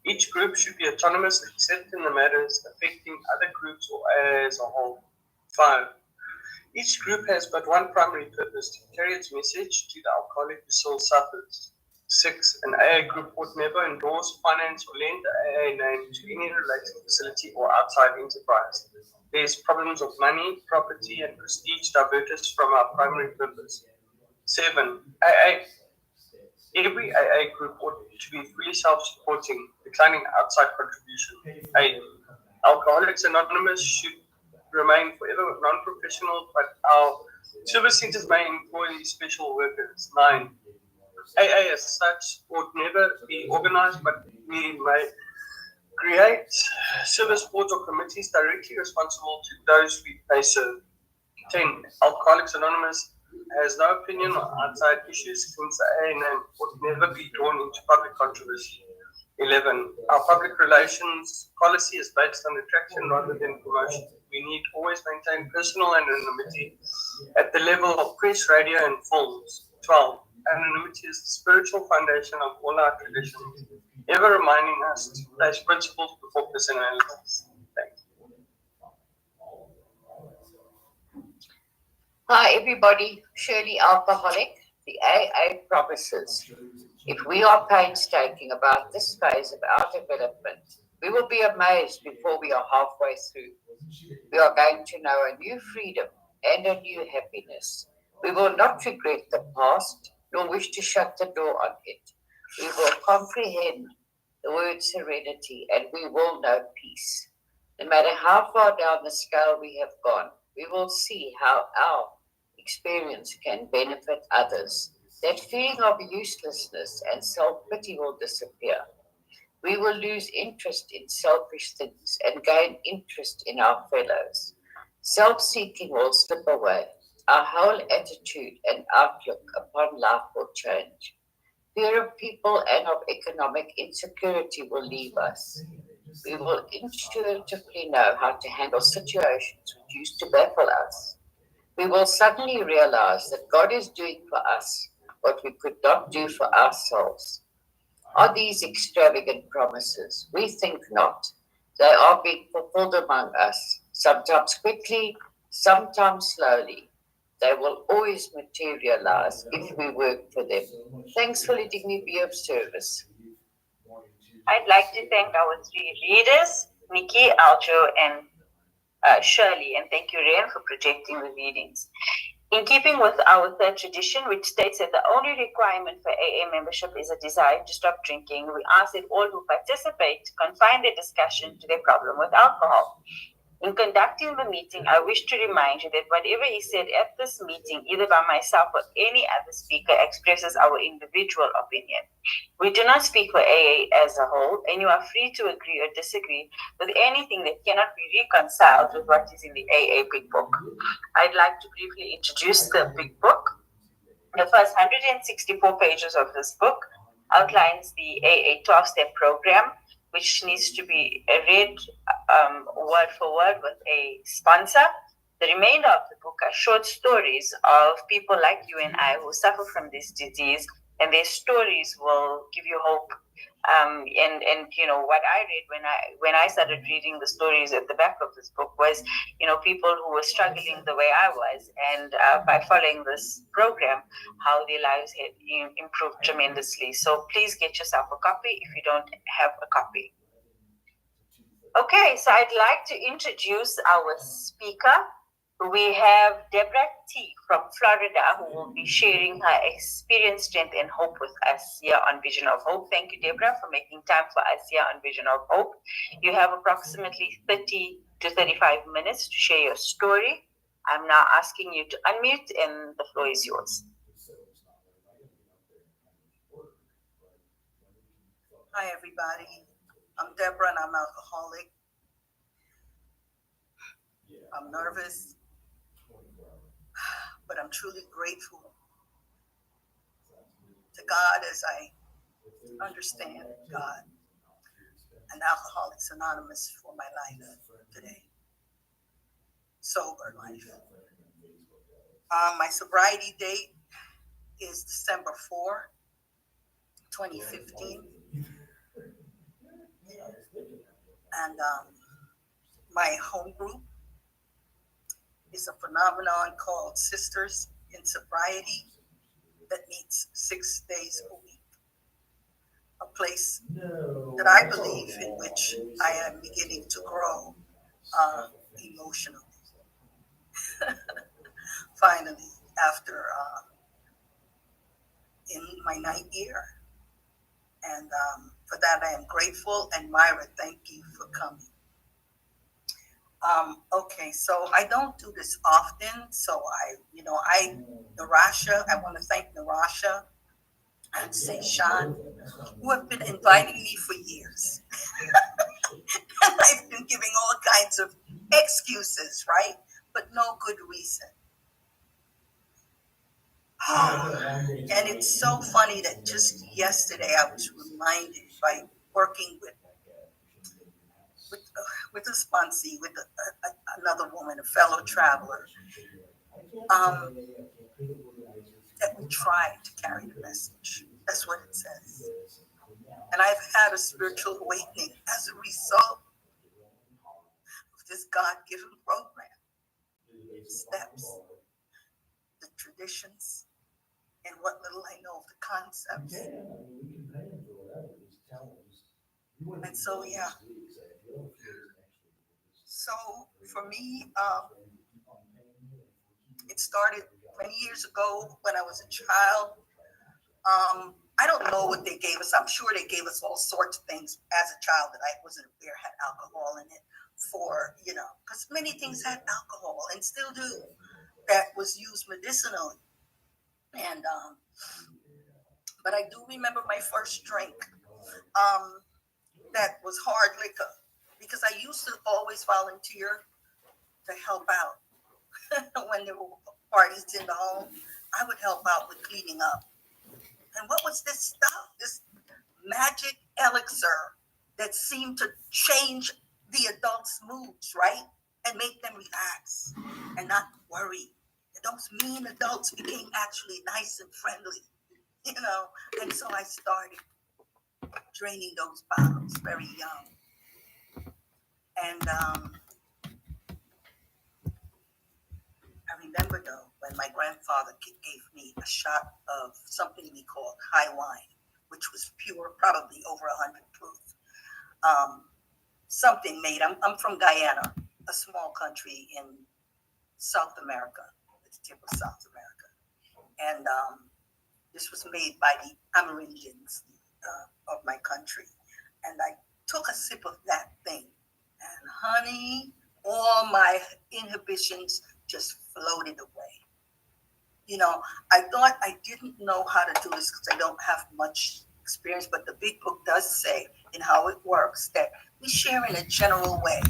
Each group should be autonomous except in the matters affecting other groups or AA as a whole. 5. Each group has but one primary purpose, to carry its message to the alcoholic who still suffers. 6. An AA group would never endorse, finance, or lend the AA name to any related facility or outside enterprise. There's problems of money, property, and prestige divert us from our primary purpose. 7. AA. Every AA group ought to be fully self-supporting, declining outside contribution. 8. Alcoholics Anonymous should remain forever non-professional, but our service centers may employ special workers. 9. AA as such would never be organized, but we may create service boards or committees directly responsible to those they serve. 10. Alcoholics Anonymous has no opinion on outside issues since the AA name would never be drawn into public controversy. 11. Our public relations policy is based on attraction rather than promotion. We need always maintain personal anonymity at the level of press, radio, and films. 12. Anonymity is the spiritual foundation of all our traditions, ever reminding us to place principles before personalities. Thanks. Hi everybody, Shirley Alcoholic. The AA promises, if we are painstaking about this phase of our development, we will be amazed before we are halfway through. We are going to know a new freedom and a new happiness. We will not regret the past, nor wish to shut the door on it. We will comprehend the word serenity, and we will know peace. No matter how far down the scale we have gone, we will see how our experience can benefit others. That feeling of uselessness and self-pity will disappear. We will lose interest in selfish things and gain interest in our fellows. Self-seeking will slip away. Our whole attitude and outlook upon life will change. Fear of people and of economic insecurity will leave us. We will intuitively know how to handle situations which used to baffle us. We will suddenly realize that God is doing for us what we could not do for ourselves. Are these extravagant promises? We think not. They are being fulfilled among us, sometimes quickly, sometimes slowly. They will always materialize if we work for them. Thanks for letting me be of service. I'd like to thank our three readers, Nikki, Aljo, and Shirley, and thank you, Ren, for projecting the readings. In keeping with our third tradition, which states that the only requirement for AA membership is a desire to stop drinking, we ask that all who participate confine their discussion to their problem with alcohol. In conducting the meeting, I wish to remind you that whatever is said at this meeting, either by myself or any other speaker, expresses our individual opinion. We do not speak for AA as a whole, and you are free to agree or disagree with anything that cannot be reconciled with what is in the AA Big Book. I'd like to briefly introduce the Big Book. The first 164 pages of this book outlines the AA 12-step program, which needs to be read word for word with a sponsor. The remainder of the book are short stories of people like you and I who suffer from this disease, and their stories will give you hope. And you know what I read when I started reading the stories at the back of this book was, you know, people who were struggling the way I was, and by following this program, how their lives had improved tremendously. So please get yourself a copy if you don't have a copy. Okay, so I'd like to introduce our speaker. We have Deborah T. from Florida, who will be sharing her experience, strength, and hope with us here on Vision of Hope. Thank you, Deborah, for making time for us here on Vision of Hope. You have approximately 30 to 35 minutes to share your story. I'm now asking you to unmute, and the floor is yours. Hi, everybody. I'm Deborah, and I'm alcoholic. I'm nervous, but I'm truly grateful to God as I understand God and Alcoholics Anonymous for my life today. Sober life. My sobriety date is December 4, 2015. And my home group is a phenomenon called Sisters in Sobriety that meets 6 days a week. A place that I believe in which I am beginning to grow emotionally. Finally, after in my 9th year. And for that I am grateful. And Myra, thank you for coming. Okay, so I don't do this often. So Narasha, I want to thank Narasha and Seishan, who have been inviting me for years. And I've been giving all kinds of excuses, right? But no good reason. And it's so funny that just yesterday I was reminded by working with a sponsee, with another woman, a fellow traveler, that we tried to carry the message. That's what it says. And I've had a spiritual awakening as a result of this God-given program. Steps, the traditions, and what little I know of the concepts. And so, yeah. So for me, it started many years ago when I was a child. I don't know what they gave us. I'm sure they gave us all sorts of things as a child that I wasn't aware had alcohol in it for, because many things had alcohol and still do that was used medicinally. And, but I do remember my first drink that was hard liquor because I used to always volunteer to help out when there were parties in the home. I would help out with cleaning up. And what was this stuff? This magic elixir that seemed to change the adults' moods, right? And make them relax and not worry. And those mean adults became actually nice and friendly, And so I started draining those bottles very young. And I remember though, when my grandfather gave me a shot of something we called high wine, which was pure, probably over 100 proof. Something made, I'm from Guyana, a small country in South America, the tip of South America. And this was made by the Amerindians of my country. And I took a sip of that thing. And honey, all my inhibitions just floated away. I thought I didn't know how to do this because I don't have much experience, but the big book does say in how it works that we share in a general way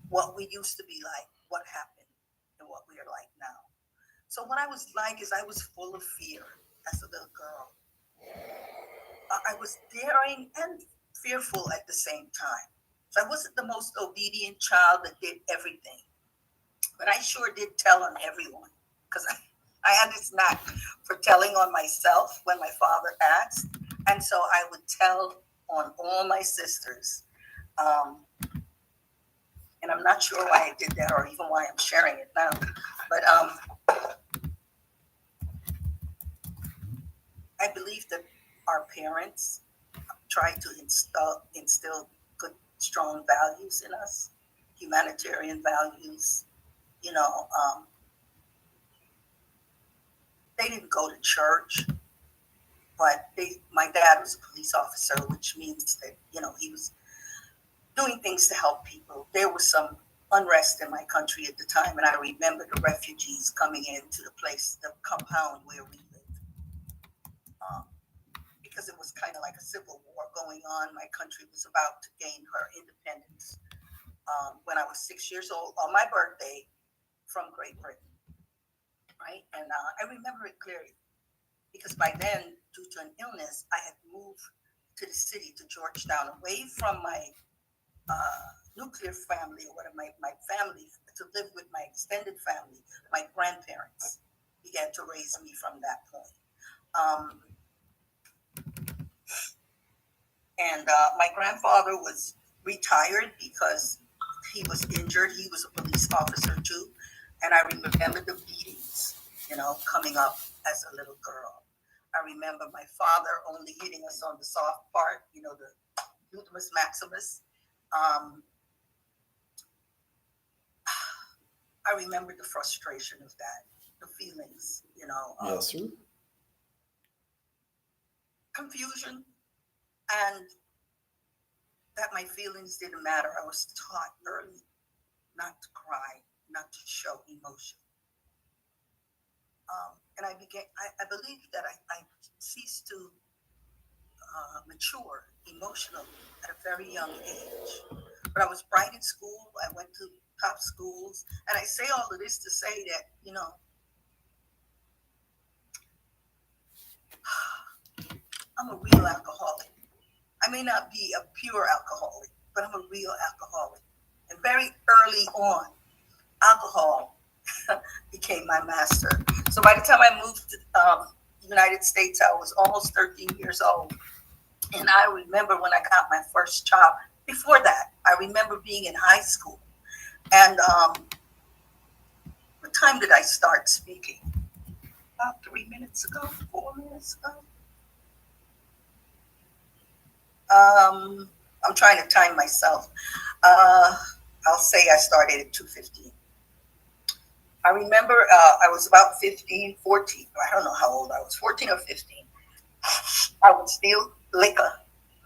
what we used to be like, what happened, and what we are like now. So what I was like is I was full of fear as a little girl. I was daring and fearful at the same time. So I wasn't the most obedient child that did everything, but I sure did tell on everyone because I had this knack for telling on myself when my father asked. And so I would tell on all my sisters. And I'm not sure why I did that or even why I'm sharing it now. But I believe that our parents try to instill good, strong values in us, humanitarian values. They didn't go to church, but my dad was a police officer, which means that, he was doing things to help people. There was some unrest in my country at the time, and I remember the refugees coming into the compound where we lived. Because it was kind of like a civil war going on. My country was about to gain her independence when I was 6 years old on my birthday from Great Britain, right? And I remember it clearly because by then, due to an illness, I had moved to the city, to Georgetown, away from my nuclear family or whatever, my family, to live with my extended family. My grandparents began to raise me from that point. And my grandfather was retired because he was injured. He was a police officer too. And I remember the beatings, coming up as a little girl. I remember my father only hitting us on the soft part, the gluteus maximus. I remember the frustration of that, the feelings, Yes, sir. Confusion, and that my feelings didn't matter. I was taught early not to cry, not to show emotion. And I believe that I ceased to mature emotionally at a very young age. But I was bright in school. I went to top schools. And I say all of this to say that, I'm a real alcoholic. I may not be a pure alcoholic, but I'm a real alcoholic. And very early on, alcohol became my master. So by the time I moved to the United States, I was almost 13 years old. And I remember when I got my first job. Before that, I remember being in high school. And what time did I start speaking? About 3 minutes ago, 4 minutes ago. I'm trying to time myself. I'll say I started at 2:15. I remember I was about 15, 14. I don't know how old I was, 14 or 15. I would steal liquor,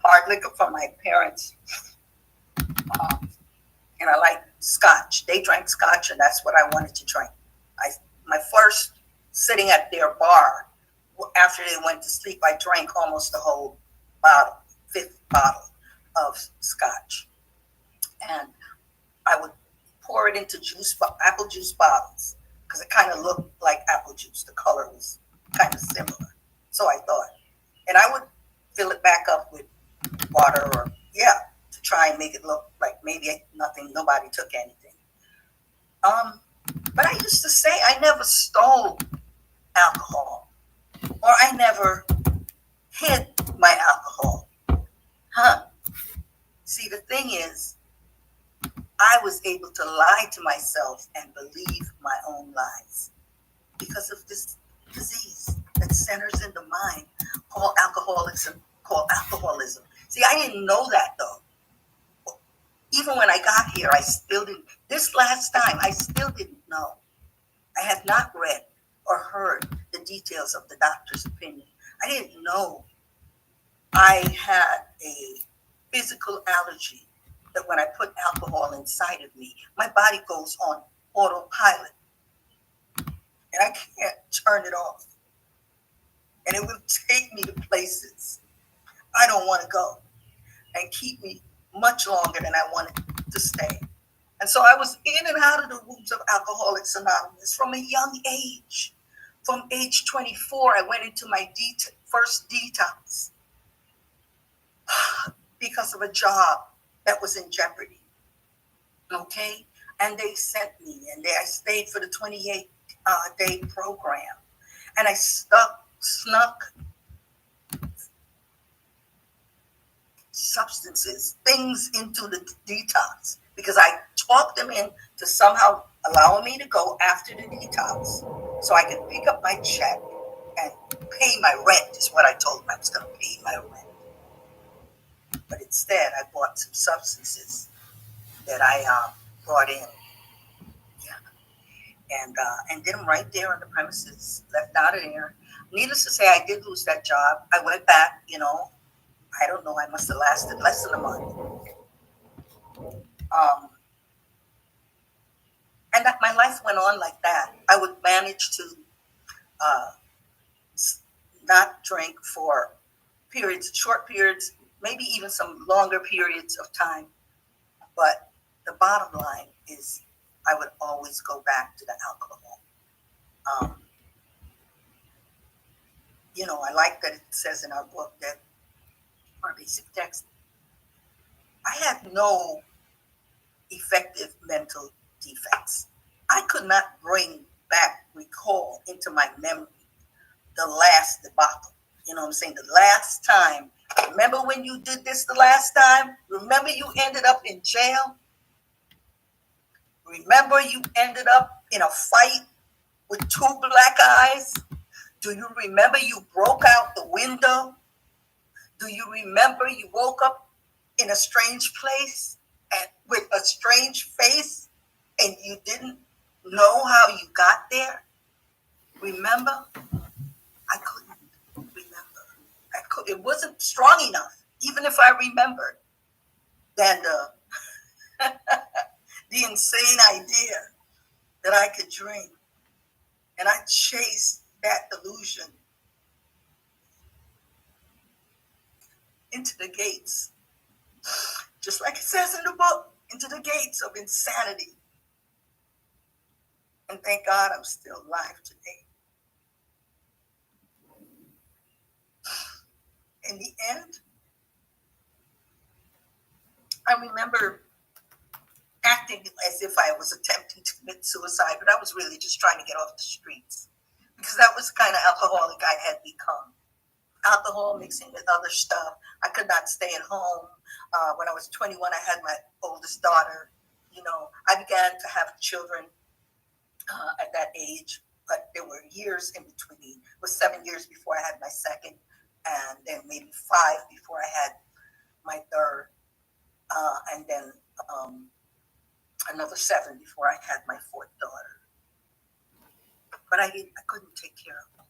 hard liquor from my parents. And I liked scotch. They drank scotch, and that's what I wanted to drink. My first sitting at their bar, after they went to sleep, I drank almost the whole bottle, fifth bottle of scotch. And I would pour it into apple juice bottles, because it kind of looked like apple juice. The color was kind of similar. So I thought. And I would fill it back up with water or, to try and make it look like maybe nobody took anything. But I used to say I never stole alcohol, or I never hid my alcohol. See, the thing is, I was able to lie to myself and believe my own lies because of this disease that centers in the mind called alcoholism. See, I didn't know that though. Even when I got here, I still didn't. This last time, I still didn't know. I had not read or heard the details of the doctor's opinion. I didn't know I had a physical allergy that when I put alcohol inside of me, my body goes on autopilot. And I can't turn it off. And it will take me to places I don't want to go and keep me much longer than I wanted to stay. And so I was in and out of the rooms of Alcoholics Anonymous from a young age. From age 24, I went into my first detox because of a job that was in jeopardy. Okay? And they sent me, and I stayed for the 28-day program. And I snuck substances, things into the detox, because I talked them into somehow allowing me to go after the detox so I could pick up my check and pay my rent, is what I told them. I was going to pay my rent. But instead, I bought some substances that I brought in. And did them right there on the premises, left out of there. Needless to say, I did lose that job. I went back, I don't know, I must have lasted less than a month. And that my life went on like that. I would manage to not drink for short periods, maybe even some longer periods of time. But the bottom line is I would always go back to the alcohol. I like that it says in our book that our basic text, I had no effective mental defects. I could not recall into my memory the last debacle. You know what I'm saying? The last time. Remember when you did this the last time? Remember you ended up in jail? Remember you ended up in a fight with 2 black eyes? Do you remember you broke out the window? Do you remember you woke up in a strange place and with a strange face and you didn't know how you got there? Remember? I couldn't remember. It wasn't strong enough, even if I remembered. Then the insane idea that I could drink. And I chased that illusion into the gates. Just like it says in the book, into the gates of insanity. And thank God I'm still alive today. In the end, I remember acting as if I was attempting to commit suicide, but I was really just trying to get off the streets. Because that was the kind of alcoholic I had become. Alcohol mixing with other stuff. I could not stay at home. When I was 21, I had my oldest daughter. I began to have children at that age, but there were years in between. It was 7 years before I had my second, and then maybe 5 before I had my third, and then another 7 before I had my fourth daughter. but I couldn't take care of them.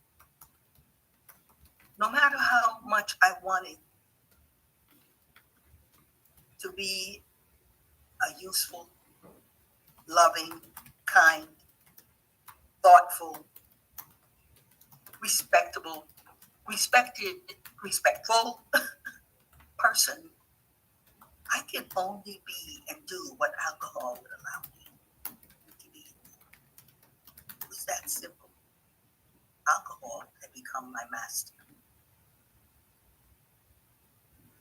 No matter how much I wanted to be a useful, loving, kind, thoughtful, respectful person, I can only be and do what alcohol would allow me to be. It was that simple. Alcohol had become my master.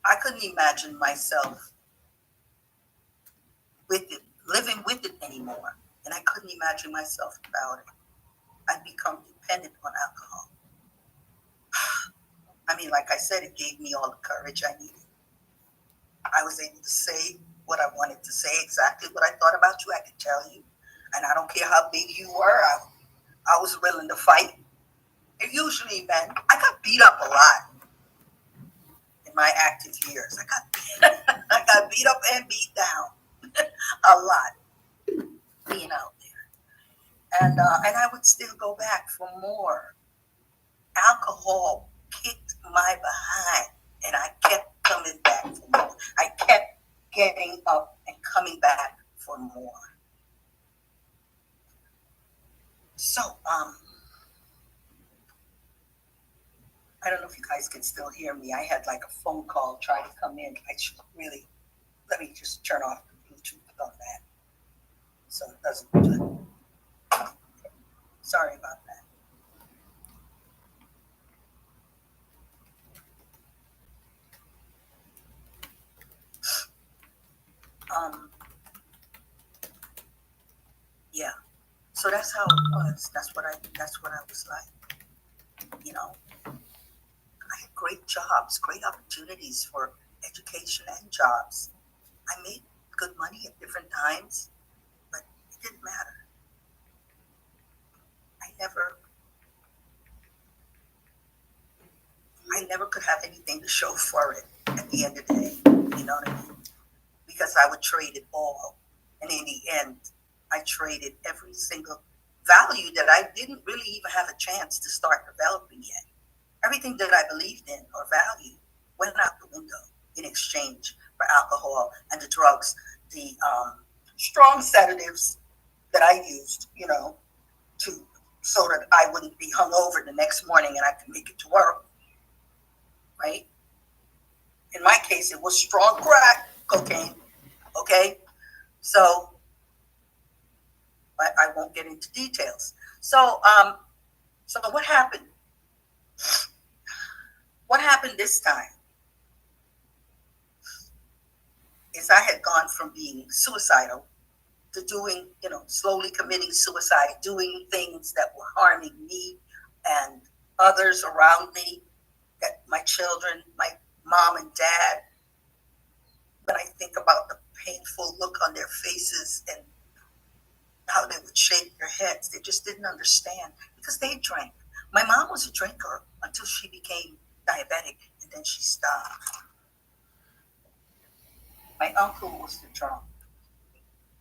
I couldn't imagine myself with it, living with it anymore. And I couldn't imagine myself without it. I'd become dependent on alcohol. I mean, like I said, it gave me all the courage I needed. I was able to say what I wanted to say, exactly what I thought about you, I could tell you. And I don't care how big you were, I was willing to fight. It usually meant I got beat up a lot in my active years. I got beat up and beat down a lot being out there. And I would still go back for more. Alcohol kicked my behind, and I kept coming back for more. I kept getting up and coming back for more. So, I don't know if you guys can still hear me. I had like a phone call try to come in. I should really, let me just turn off the Bluetooth on that so it doesn't. Sorry about that. Yeah. So that's how it was. That's what I was like. You know, I had great jobs, great opportunities for education and jobs. I made good money at different times, but it didn't matter. I never could have anything to show for it at the end of the day. You know what I mean? Because I would trade it all. And in the end, I traded every single value that I didn't really even have a chance to start developing yet. Everything that I believed in or valued went out the window in exchange for alcohol and the drugs, the strong sedatives that I used, you know, so that I wouldn't be hungover the next morning and I could make it to work. Right? In my case, it was strong crack cocaine. Okay? So, but I won't get into details. So what happened? What happened this time is I had gone from being suicidal to doing, you know, slowly committing suicide, doing things that were harming me and others around me, that my children, my mom and dad. When I think about the painful look on their faces and how they would shake their heads, they just didn't understand because they drank. My mom was a drinker until she became diabetic, and then she stopped. My uncle was the drunk.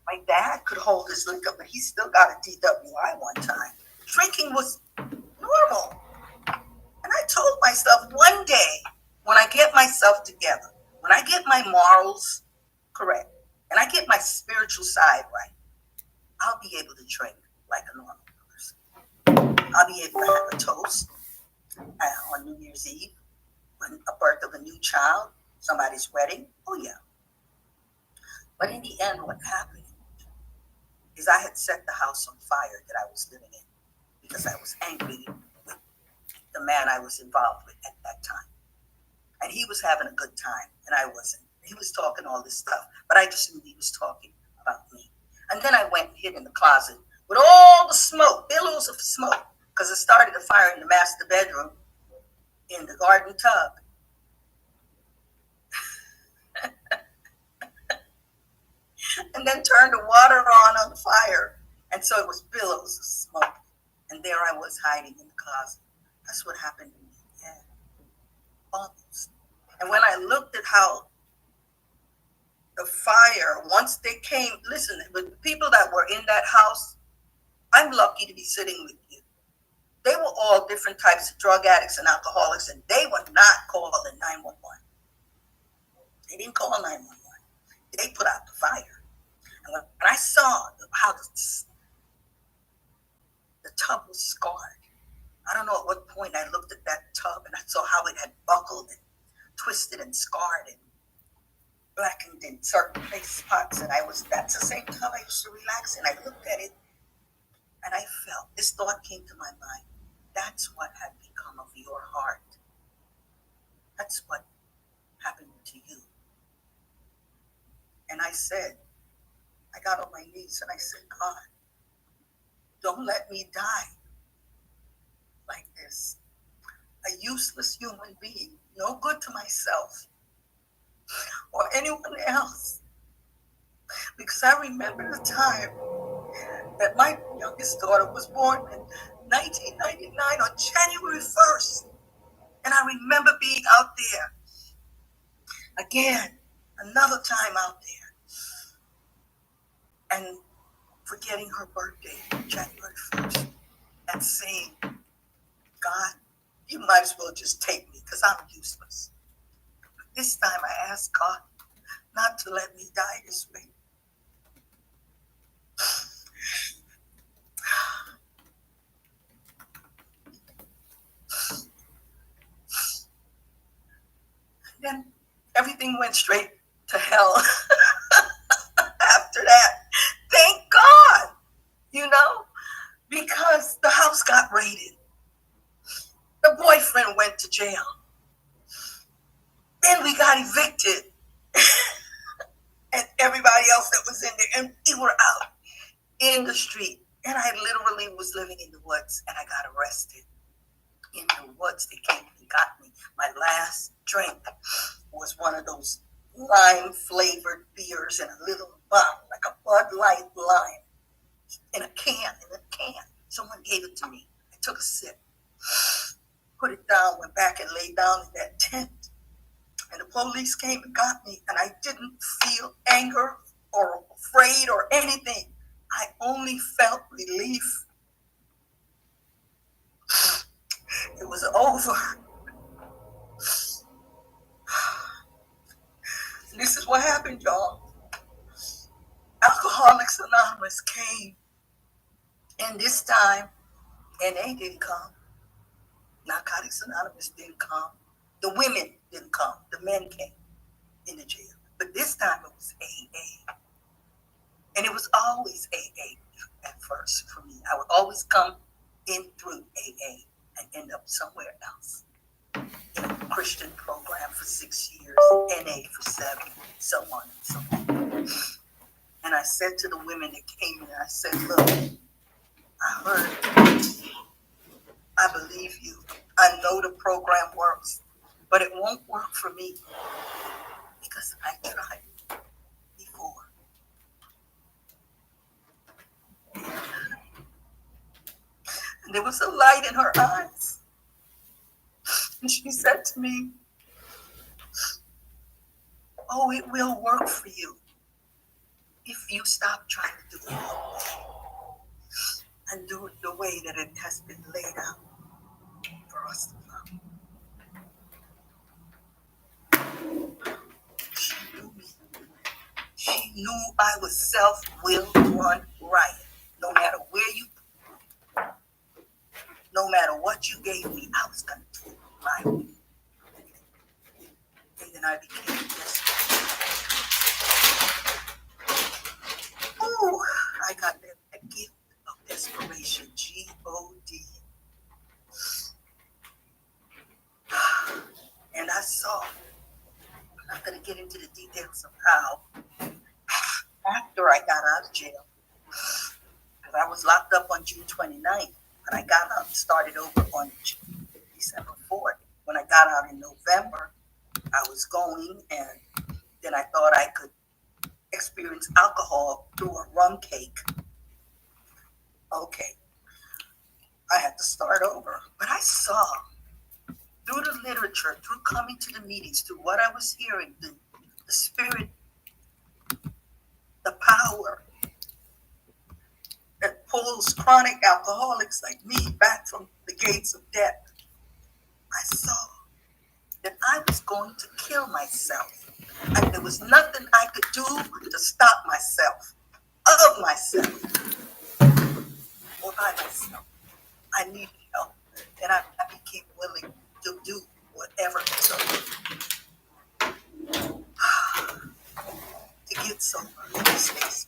My dad could hold his liquor, but he still got a DWI one time. Drinking was normal. And I told myself one day, when I get myself together, when I get my morals correct, and I get my spiritual side right, I'll be able to drink like a normal person. I'll be able to have a toast on New Year's Eve, when a birth of a new child, somebody's wedding. Oh, yeah. But in the end, what happened is I had set the house on fire that I was living in because I was angry with the man I was involved with at that time. And he was having a good time, and I wasn't. He was talking all this stuff, but I just knew he was talking about me. And then I went and hid in the closet with all the smoke, billows of smoke, because it started a fire in the master bedroom in the garden tub. And then turned the water on the fire. And so it was billows of smoke. And there I was hiding in the closet. That's what happened to me. Yeah. Almost. And when I looked at how the fire, once they came, listen, with the people that were in that house, I'm lucky to be sitting with you. They were all different types of drug addicts and alcoholics, and they were not calling 911. They didn't call 911. They put out the fire. And when I saw how the tub was scarred, I don't know at what point I looked at that tub and I saw how it had buckled and twisted and scarred and blackened in certain place spots. And that's the same tub I used to relax in. I looked at it and I felt, this thought came to my mind. That's what had become of your heart. That's what happened to you. And I said, I got on my knees and I said, God, don't let me die like this. A useless human being, no good to myself or anyone else. Because I remember the time that my youngest daughter was born in 1999 on January 1st. And I remember being out there again, another time out there, and forgetting her birthday, January 1st, and saying, God, you might as well just take me because I'm useless. But this time I asked God not to let me die this way. Then everything went straight to hell after that. Thank God, because the house got raided. The boyfriend went to jail. Then we got evicted. And everybody else that was in there, and we were out in the street. And I literally was living in the woods, and I got arrested. In the woods, they came and got me. My last drink was one of those lime-flavored beers in a little bottle, like a Bud Light lime, in a can. Someone gave it to me. I took a sip, put it down, went back and laid down in that tent. And the police came and got me, and I didn't feel anger or afraid or anything. I only felt relief. It was over. And this is what happened, y'all. Alcoholics Anonymous came, and this time, NA didn't come. Narcotics Anonymous didn't come. The women didn't come. The men came in the jail. But this time it was AA. And it was always AA at first for me. I would always come in through AA and end up somewhere else. In a Christian program for 6 years, NA for 7, so on and so on. And I said to the women that came in, I said, look, I heard, I believe you. I know the program works, but it won't work for me because I tried before. And there was a light in her eyes. And she said to me, oh, it will work for you if you stop trying to do it your way and do it the way that it has been laid out for us to follow. She knew me. She knew I was self-willed, run riot. No matter where you, no matter what you gave me, I was going to do it my way. And then I became desperate. Ooh, I got that gift of desperation, G-O-D. And I saw, I'm not going to get into the details of how, after I got out of jail, because I was locked up on June 29th, but I got out and started over on December 4th. When I got out in November, I was going, and then I thought I could experience alcohol through a rum cake. Okay, I had to start over. But I saw, through the literature, through coming to the meetings, through what I was hearing, the spirit, the power that pulls chronic alcoholics like me back from the gates of death. I saw that I was going to kill myself, and there was nothing I could do to stop myself, of myself, or by myself. I needed help, and I became willing to do whatever it took to get sober in this case.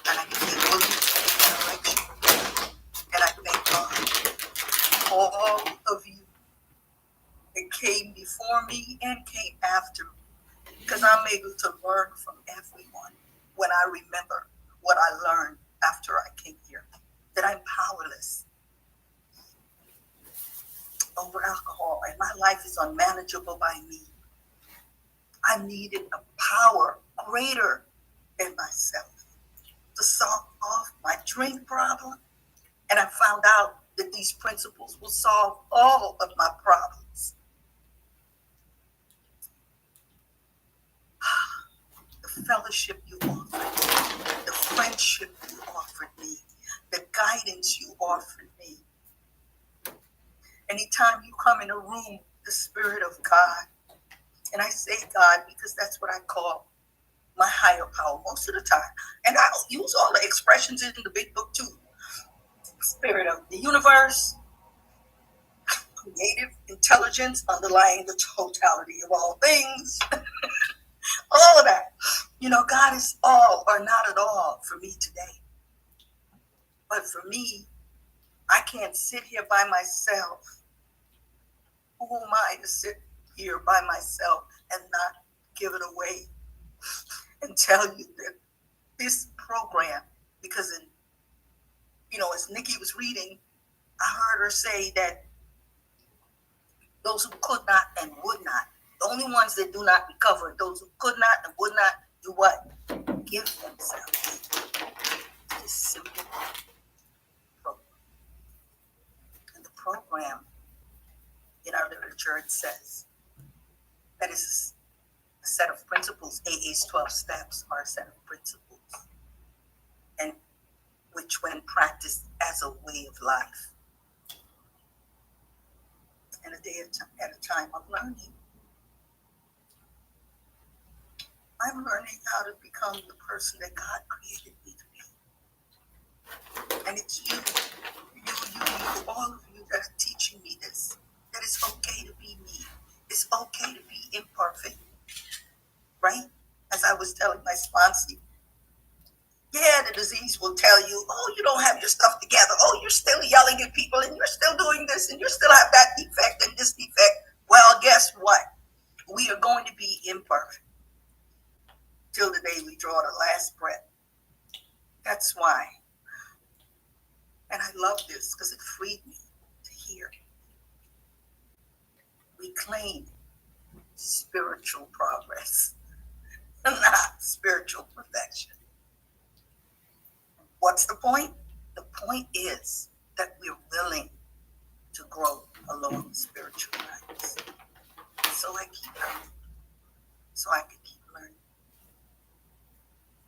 And I became willing to take direction. And I thank God, all of you that came before me and came after me, because I'm able to learn from everyone when I remember what I learned after I came here, that I'm powerless over alcohol, and my life is unmanageable by me. I needed a power greater than myself to solve off my drink problem, and I found out that these principles will solve all of my problems. The fellowship you offered, the friendship you offered me, the guidance you offered me. Anytime you come in a room, the Spirit of God, and I say God because that's what I call my higher power most of the time. And I'll use all the expressions in the big book too. Spirit of the universe, creative intelligence underlying the totality of all things. All of that. You know, God is all or not at all for me today. But for me, I can't sit here by myself. Who am I to sit here by myself and not give it away and tell you that this program, because in, as Nikki was reading, I heard her say that those who could not and would not, the only ones that do not recover, those who could not and would not do what? Give themselves this simple program. And the program in our literature, it says that is a set of principles. AA's 12 steps are a set of principles, and which when practiced as a way of life, and a day at a time of learning. I'm learning how to become the person that God created me to be. And it's you, all of you that are teaching me this, that it's okay to be me. It's okay to be imperfect, right? As I was telling my sponsor, yeah, the disease will tell you, oh, you don't have your stuff together. Oh, you're still yelling at people and you're still doing this and you still have that defect and this defect. Well, guess what? We are going to be imperfect till the day we draw the last breath. That's why. And I love this because it freed me to hear. Reclaim spiritual progress, not spiritual perfection. What's the point? The point is that we're willing to grow along spiritual lines. So I keep learning. So I can keep learning.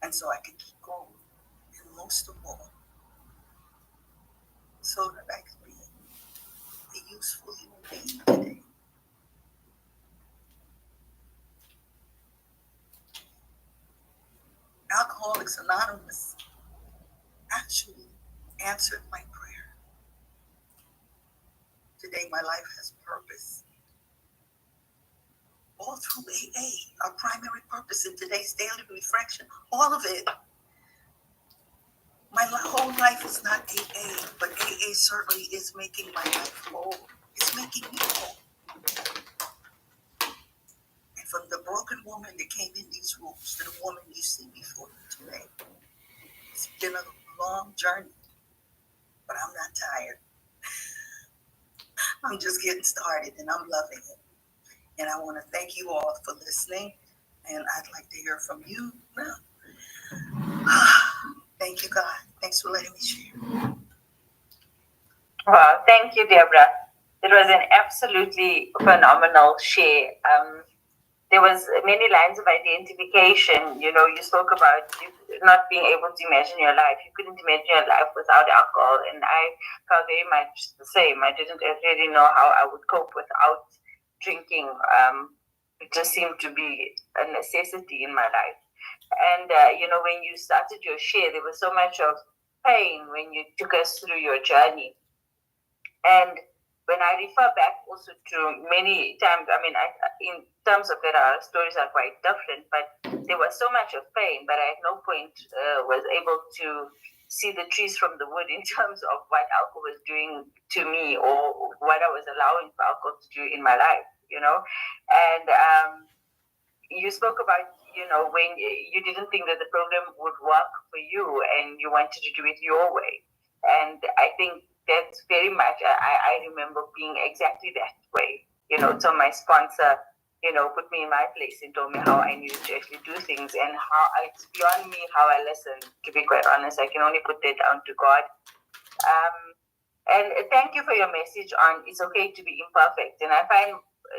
And so I can keep growing. And most of all, so that I can be a useful human being today. Alcoholics Anonymous actually answered my prayer. Today my life has purpose. All through AA, our primary purpose in today's daily reflection, all of it. My whole life is not AA, but AA certainly is making my life whole. It's making me whole. And from the broken woman that came in these rooms to the woman you see before you today, it's been a long journey, but I'm not tired. I'm just getting started and I'm loving it. And I want to thank you all for listening. And I'd like to hear from you now. Thank you, God. Thanks for letting me share. Wow, thank you, Deborah. It was an absolutely phenomenal share. there was many lines of identification. You know, you spoke about you not being able to imagine your life. You couldn't imagine your life without alcohol, and I felt very much the same. I didn't really know how I would cope without drinking. It just seemed to be a necessity in my life. And you know, when you started your share, there was so much of pain when you took us through your journey. And when I refer back also to many times, I mean, in terms of that, our stories are quite different, but there was so much of pain, but I at no point was able to see the trees from the wood in terms of what alcohol was doing to me or what I was allowing for alcohol to do in my life, you know. And you spoke about, you know, when you didn't think that the program would work for you and you wanted to do it your way. And I think that's very much, I remember being exactly that way, you know. So my sponsor, you know, put me in my place and told me how I needed to actually do things, and how it's beyond me how I listen, to be quite honest. I can only put that down to God. And thank you for your message on it's okay to be imperfect. And I find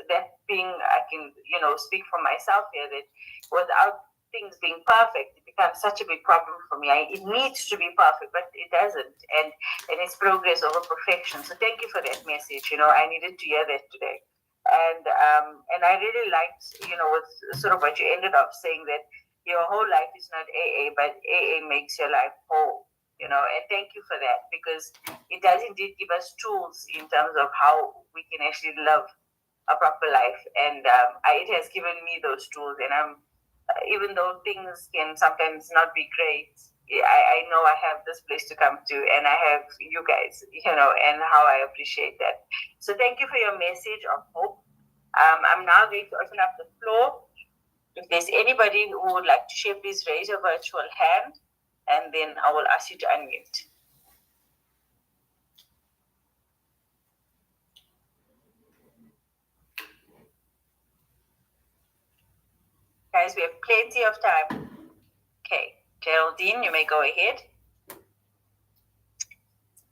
that being, I can, you know, speak for myself here, that without things being perfect, it becomes such a big problem for me. It needs to be perfect, but it doesn't. And it's progress over perfection. So thank you for that message. You know, I needed to hear that today. And I really liked, you know, with sort of what you ended up saying, that your whole life is not AA, but AA makes your life whole. You know, and thank you for that, because it does indeed give us tools in terms of how we can actually live a proper life. And it has given me those tools. And I'm, even though things can sometimes not be great, I know I have this place to come to, and I have you guys, you know, and how I appreciate that. So thank you for your message of hope. I'm now going to open up the floor. If there's anybody who would like to share, please raise your virtual hand, and then I will ask you to unmute. Guys, we have plenty of time. Okay, Geraldine, you may go ahead.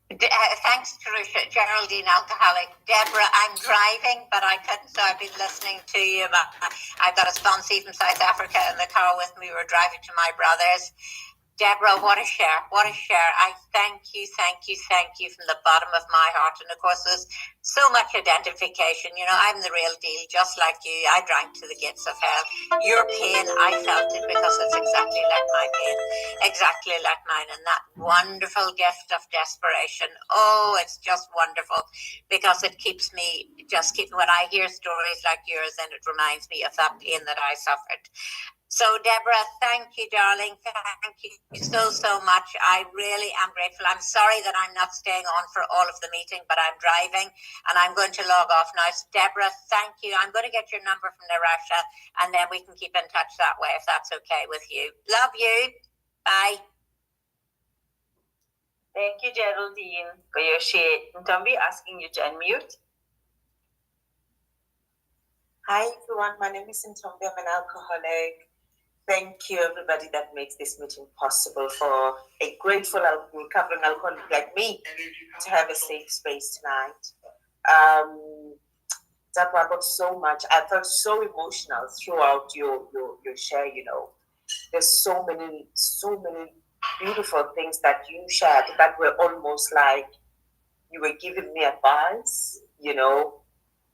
Thanks, Teresa. Geraldine, alcoholic. Deborah, I'm driving, but I couldn't, so I've been listening to you. But I've got a sponsee from South Africa in the car with me. We're driving to my brother's. Deborah, what a share, what a share. I thank you from the bottom of my heart. And of course, there's so much identification. You know, I'm the real deal, just like you. I drank to the gates of hell. Your pain, I felt it because it's exactly like my pain, exactly like mine. And that wonderful gift of desperation. Oh, it's just wonderful, because it keeps me, when I hear stories like yours, and it reminds me of that pain that I suffered. So, Deborah, thank you, darling. Thank you so much. I really am grateful. I'm sorry that I'm not staying on for all of the meeting, but I'm driving and I'm going to log off now. So, Deborah, thank you. I'm going to get your number from Narasha, and then we can keep in touch that way, if that's okay with you. Love you. Bye. Thank you, Geraldine, for your share. Ntombi, asking you to unmute. Hi, everyone. My name is Ntombi. I'm an alcoholic. Thank you, everybody that makes this meeting possible, for a grateful recovering alcoholic like me to have a safe space tonight. Deborah, I got so much. I felt so emotional throughout your share. You know, there's so many beautiful things that you shared that were almost like you were giving me advice. You know,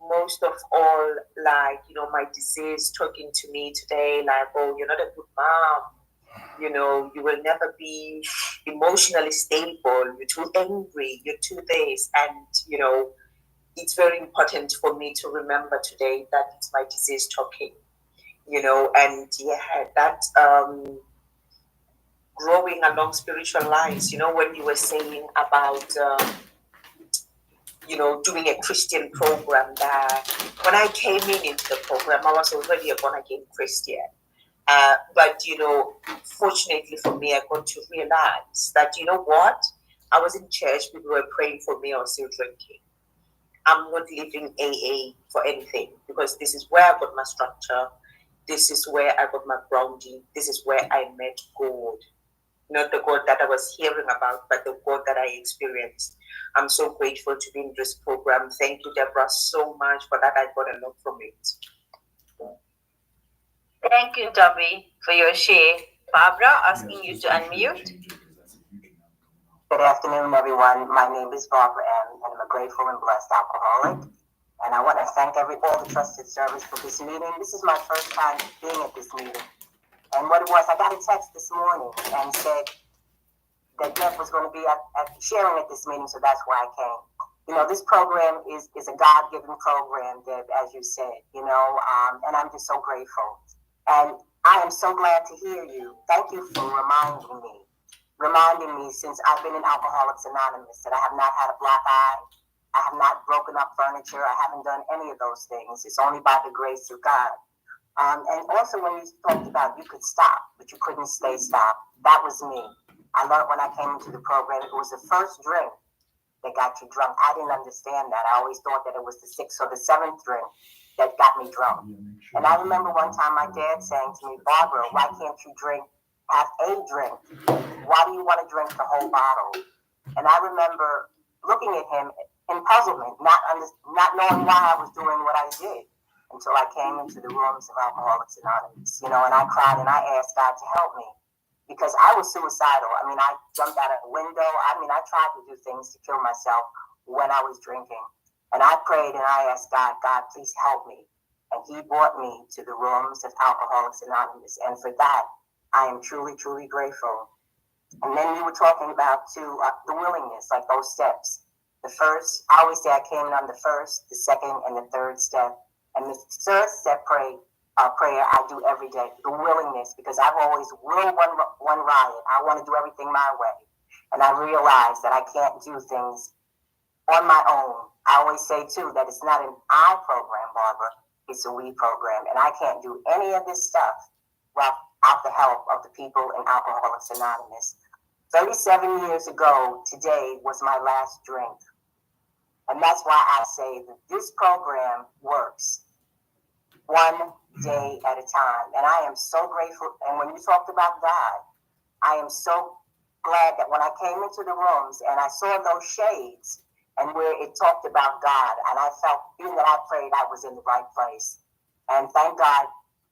most of all, like, you know, my disease talking to me today, like, oh, you're not a good mom, you know, you will never be emotionally stable, you're too angry, you're too this. And, you know, it's very important for me to remember today that it's my disease talking, you know. And yeah, that growing along spiritual lines, you know, when you were saying about you know, doing a Christian program, that when I came into the program, I was already a born-again Christian. But, you know, fortunately for me, I got to realize that, you know what? I was in church, people were praying for me, I was still drinking. I'm not leaving AA for anything, because this is where I got my structure. This is where I got my grounding. This is where I met God. Not the God that I was hearing about, but the God that I experienced. I'm so grateful to be in this program. Thank you, Deborah, so much for that. I got a lot from it. Thank you, Toby, for your share. Barbara, asking you to unmute. Good afternoon, everyone. My name is Barbara M., and I'm a grateful and blessed alcoholic. And I want to thank all the trusted servers for this meeting. This is my first time being at this meeting. And what it was, I got a text this morning and said that Deb was going to be sharing at this meeting, so that's why I came. You know, this program is a God-given program, Deb, as you said, and I'm just so grateful. And I am so glad to hear you. Thank you for reminding me since I've been in Alcoholics Anonymous that I have not had a black eye. I have not broken up furniture. I haven't done any of those things. It's only by the grace of God. And also when you talked about you could stop, but you couldn't stay stopped, that was me. I learned when I came into the program, it was the first drink that got you drunk. I didn't understand that. I always thought that it was the 6th or the 7th drink that got me drunk. And I remember one time my dad saying to me, Barbara, why can't you have a drink? Why do you want to drink the whole bottle? And I remember looking at him in puzzlement, not knowing why I was doing what I did until I came into the rooms of Alcoholics Anonymous, and I cried and I asked God to help me because I was suicidal. I mean, I jumped out of a window. I mean, I tried to do things to kill myself when I was drinking. And I prayed and I asked God, please help me. And he brought me to the rooms of Alcoholics Anonymous. And for that, I am truly, truly grateful. And then you were talking about the willingness, like those steps. The first, I always say I came in on the first, the second, and the third step. And the third step prayer I do every day, the willingness, because I've always willed one riot. I want to do everything my way. And I realize that I can't do things on my own. I always say, too, that it's not an I program, Barbara. It's a we program. And I can't do any of this stuff without the help of the people in Alcoholics Anonymous. 37 years ago, today was my last drink. And that's why I say that this program works one day at a time. And I am so grateful. And when you talked about God, I am so glad that when I came into the rooms and I saw those shades and where it talked about God, and I felt, even that I prayed, I was in the right place. And thank God,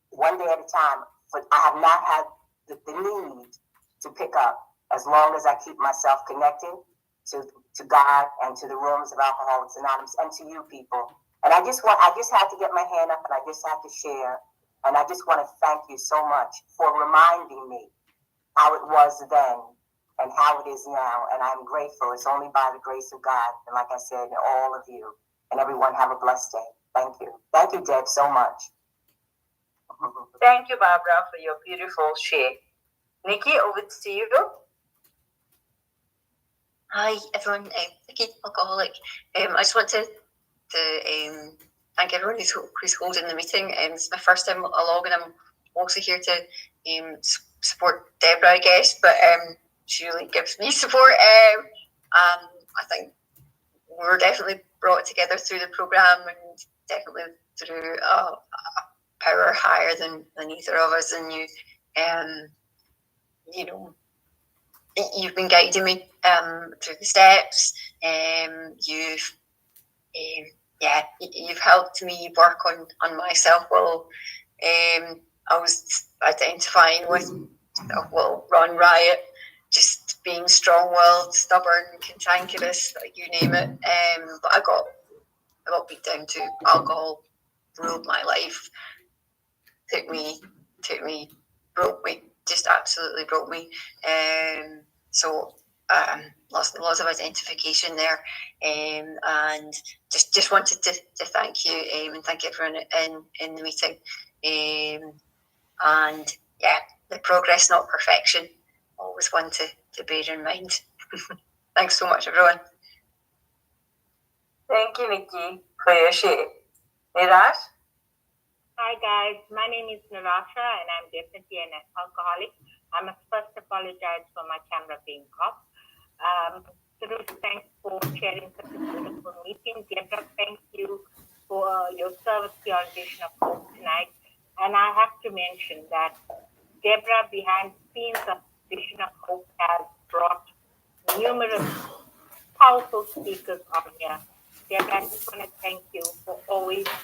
one day at a time, I have not had the need to pick up as long as I keep myself connected to God and to the rooms of Alcoholics Anonymous and to you people. And I just had to get my hand up and I just had to share. And I just want to thank you so much for reminding me how it was then and how it is now. And I'm grateful. It's only by the grace of God. And like I said, all of you and everyone have a blessed day. Thank you. Thank you, Deb, so much. Thank you, Barbara, for your beautiful share. Nikki, over to you. Hi, everyone. Nikki, alcoholic. I just want to thank everyone who's holding the meeting. It's my first time along, and I'm also here to support Deborah, I guess. But she really gives me support. I think we're definitely brought together through the program, and definitely through a power higher than either of us. And you've been guiding me through the steps. You've helped me work on my self-will. I was identifying with run riot, just being strong-willed, stubborn, cantankerous, like you name it. But I got beat down to alcohol, ruled my life, broke me, just absolutely broke me. Lots of identification there, and just wanted to thank you and thank everyone in the meeting. And yeah, the progress, not perfection, always one to bear in mind. Thanks so much, everyone. Thank you, Nikki, for your share. Niraj? Hi guys, my name is Nirasha and I'm definitely an alcoholic. I must first apologize for my camera being off. Thanks for sharing such a beautiful meeting. Deborah, thank you for your service to the Organization of Hope tonight. And I have to mention that Deborah, behind the scenes of Organization of Hope, has brought numerous powerful speakers on here. Deborah, I just want to thank you for always